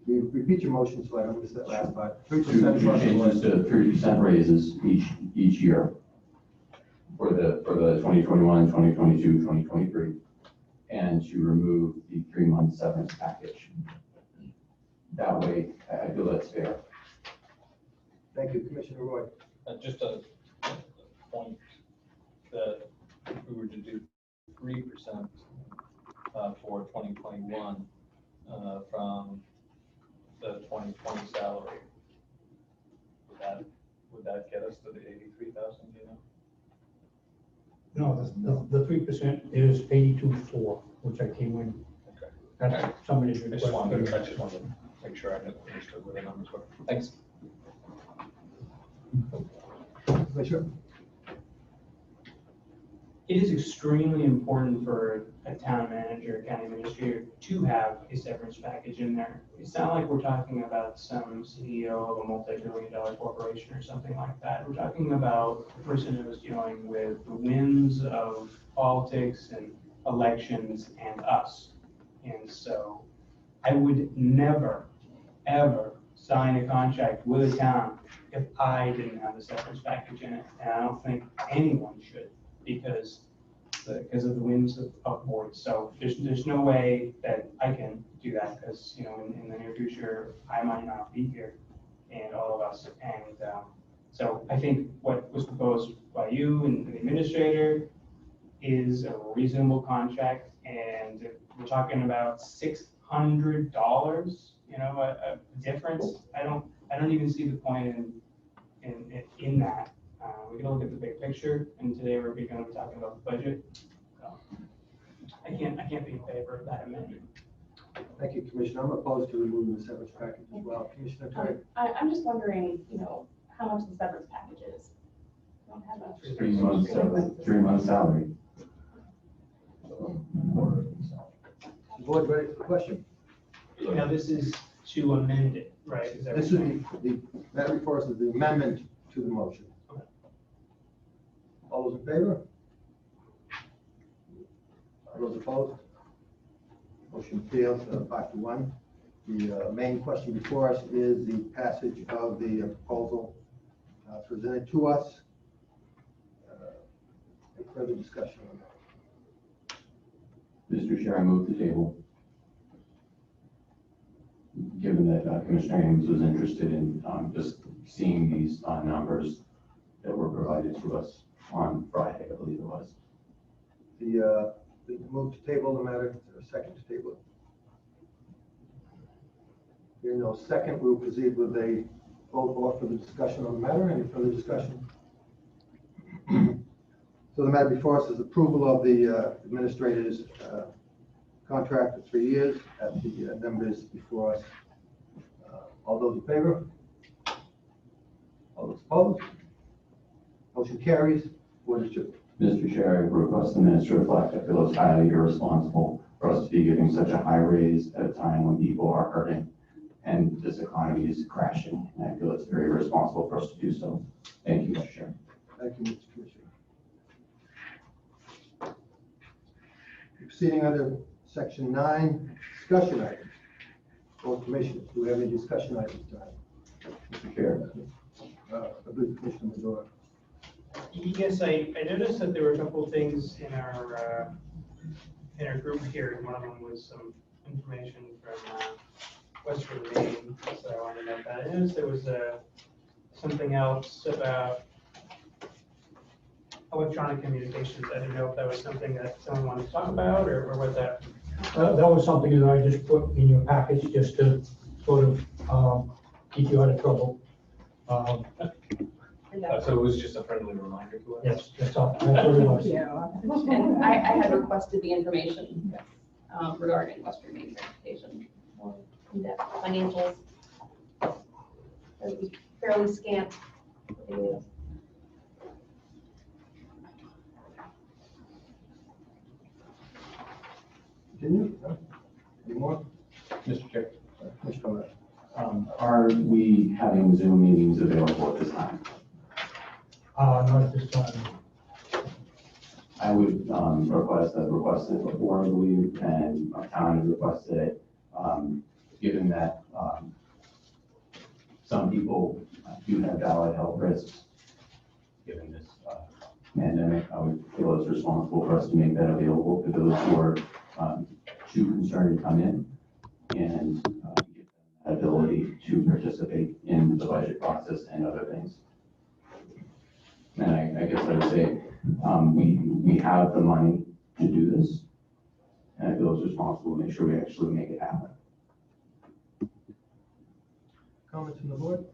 repeat your motion so I don't miss that last part. 3% plus Changes to 3% raises each year for the 2021, 2022, 2023, and to remove the 3-month severance package. That way, I feel that's fair. Thank you, Commissioner Roy. Just a point that if we were to do 3% for 2021 from the 2020 salary, would that get us to the 83,000, you know? No, the 3% is 82.4, which I came with. Okay. That's somebody's I just wanted request. to make sure I understood where the numbers were. Thanks. Commissioner? It is extremely important for a town manager, county administrator to have a severance package in there. It's not like we're talking about some CEO of a multi-billion-dollar corporation or something like that. We're talking about a person who is dealing with the whims of politics and elections and us. And so I would never, ever sign a contract with a town if I didn't have a severance package in it. And I don't think anyone should, because of the whims of boards. So there's no way that I can do that, because, you know, in the near future, I might not be here, and all of us. And so I think what was proposed by you and the administrator is a reasonable contract, and if we're talking about $600, you know, a difference. I don't even see the point in that. We can look at the big picture, and today we're going to be talking about the budget. So I can't be in favor of that amendment. Thank you, Commissioner. I'm opposed to removing the severance package as well. Commissioner Terry? I'm just wondering, you know, how much the severance package is. I don't have a. 3 months, 3 months salary. The board ready for the question? Now, this is to amend it, right? Is that This is what you're saying? that refers to the amendment to the motion. Okay. All those in favor? All those opposed? Motion fails, 5-1. The main question before us is the passage of the proposal presented to us. Any further discussion on that? Mr. Chair, I move the table. Given that Commissioner Ames was interested in just seeing these numbers that were provided to us on Friday, I believe it was. The move to table the matter, is there a second to table it? Hearing no second, we'll proceed with a vote or for the discussion on the matter. Any further discussion? So the matter before us is approval of the administrator's contract for 3 years at the numbers before us. All those in favor? All those opposed? Motion carries 4-2. Mr. Chair, I request the minutes to reflect, I feel it's highly irresponsible for us to be giving such a high raise at a time when people are hurting and this economy is crashing. And I feel it's very irresponsible for us to do so. Thank you, Mr. Chair. Thank you, Mr. Commissioner. Proceeding under section 9, discussion items. Board commissioners, do we have any discussion items tonight? Mr. Chair. I believe Commissioner Medora. Yes, I noticed that there were a couple of things in our group here. One of them was some information from Western Maine, so I wanted to note that. I noticed there was something else about electronic communications. I didn't know if that was something that someone wanted to talk about, or what that. That was something that I just put in your package just to sort of keep you out of trouble. So it was just a friendly reminder to us? Yes, that's all. That's what it was. Yeah. And I had requested the information regarding Western Maine certification, more in-depth financials. It was fairly scant. Continue? No? Any more? Mr. Chair, Commissioner Conrad. Are we having Zoom meetings available at this time? Not at this time. I would request that requested before, I believe, and our town has requested it. Given that some people do have valid health risks, given this pandemic, I would feel it's responsible for us to make that available for those who are too concerned to come in and give them that ability to participate in the budget process and other things. And I guess I would say, we have the money to do this, and I feel it's responsible to make sure we actually make it happen. Comments from the board?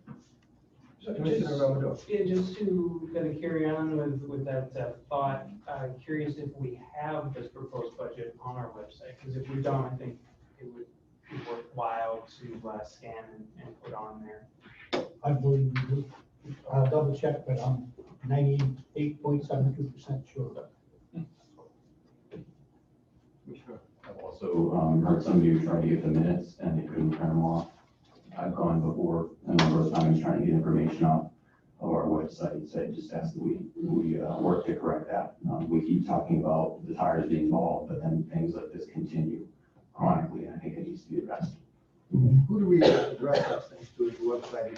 So Commissioner Ramador. Yeah, just to kind of carry on with that thought, curious if we have this proposed budget on our website, because if we don't, I think it would be worthwhile to scan and put on there. I believe we do. I'll double check, but I'm 98.72% sure of that. Commissioner, I've also heard some of you trying to get the minutes and they couldn't turn them off. I've gone before a number of times trying to get information off of our website, so I just ask that we work to correct that. We keep talking about the tires being involved, but then things like this continue chronically, and I think it needs to be addressed. who do we address those things to, the website?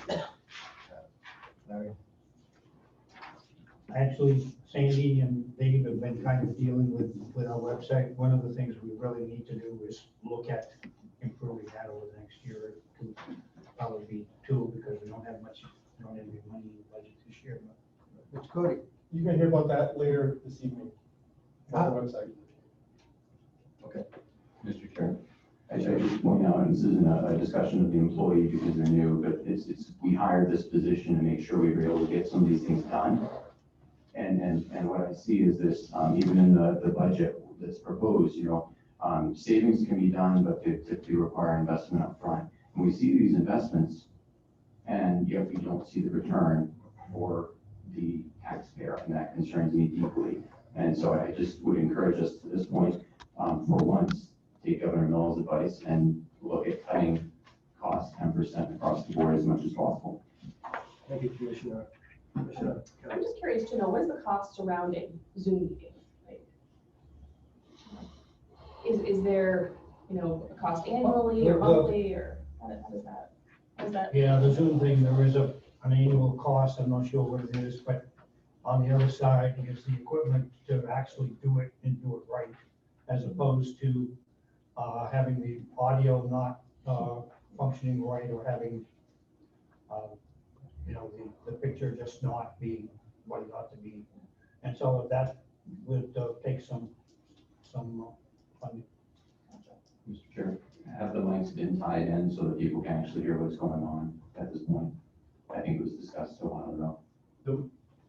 Larry? Actually, Sandy and Dave have been kind of dealing with our website. One of the things we really need to do is look at improving that over the next year or two. Probably be two, because we don't have any money in the budget this year. It's Cody. You can hear about that later this evening on the website. Okay. Mr. Chair, I should just point out, and this isn't a discussion of the employee because they're new, but we hired this position to make sure we were able to get some of these things done. And what I see is this, even in the budget that's proposed, savings can be done, but they typically require investment up front. And we see these investments, and yet we don't see the return for the taxpayer, and that concerns me deeply. And so I just would encourage us to this point, for once, take Governor Mills' advice and look at cutting costs 10% across the board as much as possible. Thank you, Commissioner. Commissioner I'm Kelly. just curious to know, what is the cost surrounding Zoom meetings? Like, is there, a cost annually or monthly, or how does that? Yeah, the Zoom thing, there is an annual cost. I'm not sure what it is, but on the other side is the equipment to actually do it and do it right, as opposed to having the audio not functioning right, or having the picture just not being what it ought to be. And so that would take some funding. Mr. Chair, have the mics been tied in so that people can actually hear what's going on at this point? I think it was discussed a while ago.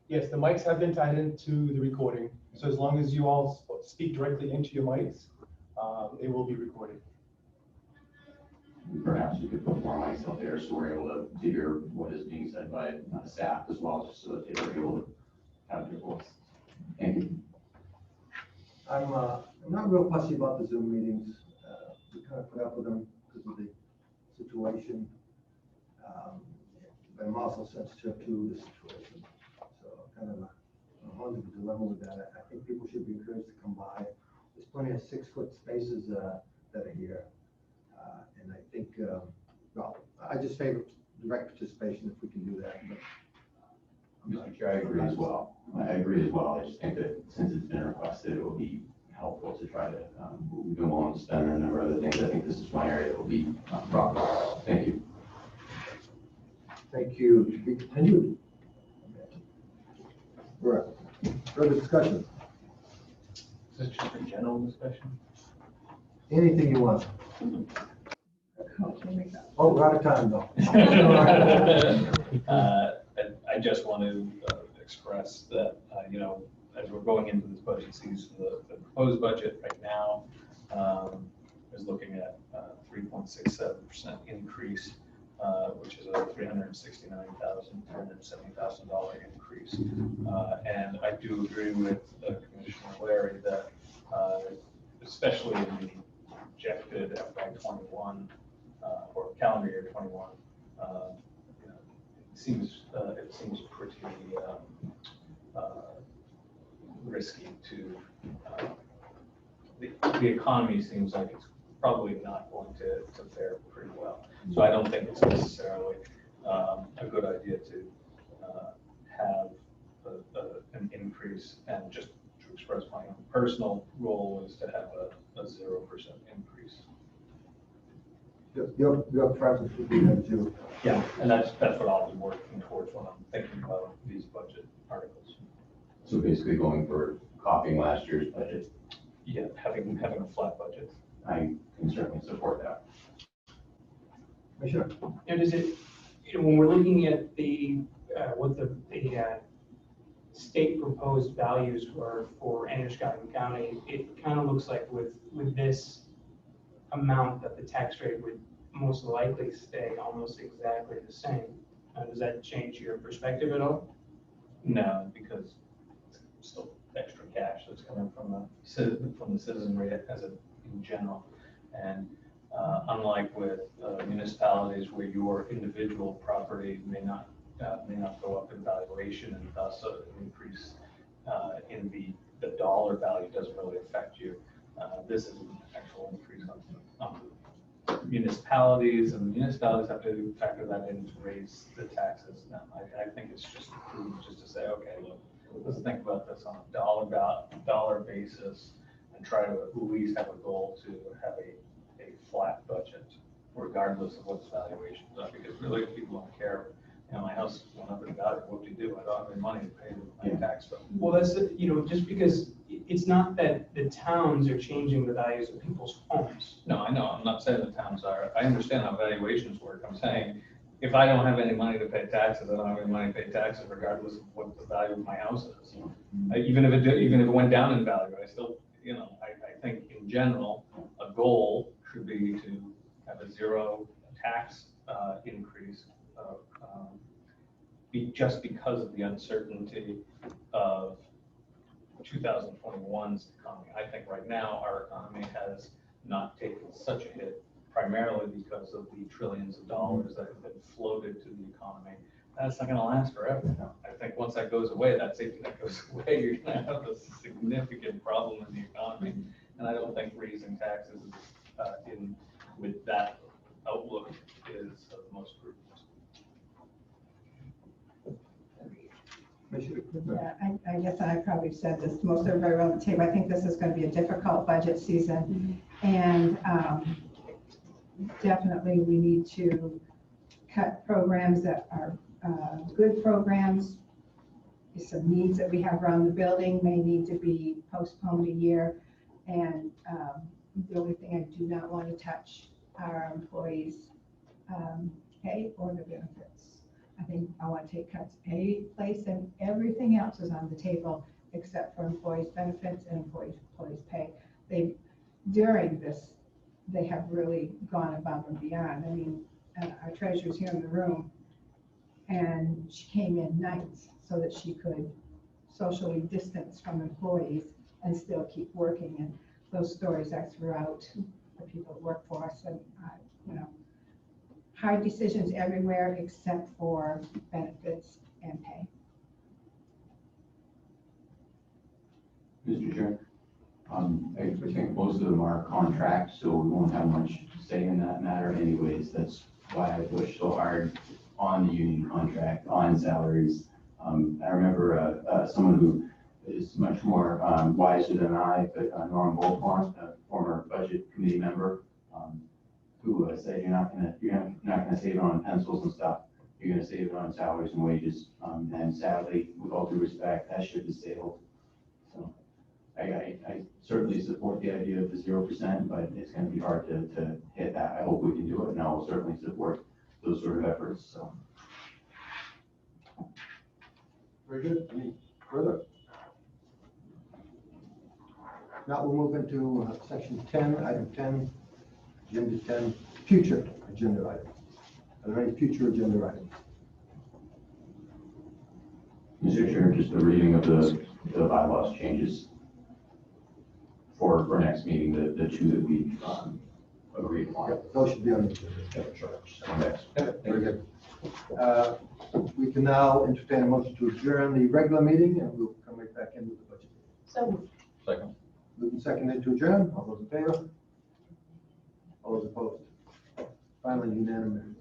Yes, the mics have been tied into the recording. So as long as you all speak directly into your mics, it will be recorded. Perhaps we could put more mics out there so we're able to hear what is being said by staff as well, just so that they are able to have their voice. Thank you. I'm not real fussy about the Zoom meetings. We kind of put up with them because of the situation. But I'm also sensitive to the situation. So kind of I'm under the dilemma with that. I think people should be encouraged to come by. There's plenty of 6-foot spaces that are here. And I think, I just favor direct participation if we can do that. But Mr. Chair, I agree as well. I just think that since it's been requested, it will be helpful to try to, we've been willing to spend on a number of other things. I think this is one area that will be proper. Thank you. thank you. To be continued. Right. Further discussion? Is this just a general discussion? Anything you want. Oh, we're out of time though. I just want to express that, as we're going into this budget season, the proposed budget right now is looking at 3.67% increase, which is a $369,000, $370,000 increase. And I do agree with Commissioner Larry that, especially in the projected FY21 or calendar year 21, it seems pretty risky to. The economy seems like it's probably not going to fare pretty well. So I don't think it's necessarily a good idea to have an increase, and just to express my own personal role is to have a 0% increase. Your preference would be that too. Yeah, and that's what I'll be working towards when I'm thinking about these budget articles. So basically going for copying last year's budget. Yeah, having a flat budget. I can certainly support that. Sure. And is it, when we're looking at the, what the state proposed values were for Androscoggin County, it kind of looks like with this amount that the tax rate would most likely stay almost exactly the same. Does that change your perspective at all? No, because it's still extra cash that's coming from the citizenry as in general. And unlike with municipalities where your individual property may not go up in valuation and thus an increase in the dollar value doesn't really affect you. This is an actual increase on municipalities, and municipalities have to factor that in to raise the taxes. Now, I think it's just prudent just to say, okay, look, let's think about this on a dollar basis and try to at least have a goal to have a flat budget, regardless of what the valuations are, because really people don't care. You know, my house went up in value, what do you do? I don't have any money to pay my tax bill. Well, that's, just because it's not that the towns are changing the values of people's homes. No, I know, I'm not saying the towns are, I understand how valuations work, I'm saying, if I don't have any money to pay taxes, I don't have any money to pay taxes regardless of what the value of my house is. Even if it went down in value, I still, I think in general, a goal should be to have a zero tax increase, just because of the uncertainty of 2021's economy. I think right now our economy has not taken such a hit, primarily because of the trillions of dollars that have been floated to the economy. That's not going to last forever. I think once that goes away, that safety net goes away, you're going to have a significant problem in the economy. And I don't think raising taxes with that outlook is the most prudent. Yeah, I guess I probably said this, most everybody around the table, I think this is going to be a difficult budget season. And definitely we need to cut programs that are good programs. Some needs that we have around the building may need to be postponed a year. And the only thing I do not want to touch are employees' pay or the benefits. I think I want to take cuts any place, and everything else is on the table except for employees' benefits and employees' pay. During this, they have really gone above and beyond. I mean, our treasurer's here in the room, and she came in nights so that she could socially distance from employees and still keep working. And those stories are throughout the people that work for us. And hard decisions everywhere except for benefits and pay. Mr. Chair, I think most of them are contracts, so we won't have much say in that matter anyways. That's why I pushed so hard on the union contract, on salaries. I remember someone who is much more wiser than I, but Norm Goldhorn, a former budget committee member, who said you're not gonna save it on pencils and stuff. You're gonna save it on salaries and wages. And sadly, with all due respect, that ship has sailed. So I certainly support the idea of the 0%, but it's gonna be hard to hit that. I hope we can do it, and I will certainly support those sort of efforts. So. Very good. Any further? Now we'll move into section 10, item 10, agenda 10, future agenda items. Are there any future agenda items? Mr. Chair, just a reading of the bylaws changes for next meeting, the two that we agreed upon. Yep, those should be on the agenda. Sure. Very good. We can now entertain a motion to adjourn the regular meeting, and we'll come right back in with the budget. So Second. Moving seconded to adjourn. All those in favor? All those opposed? Finally unanimous.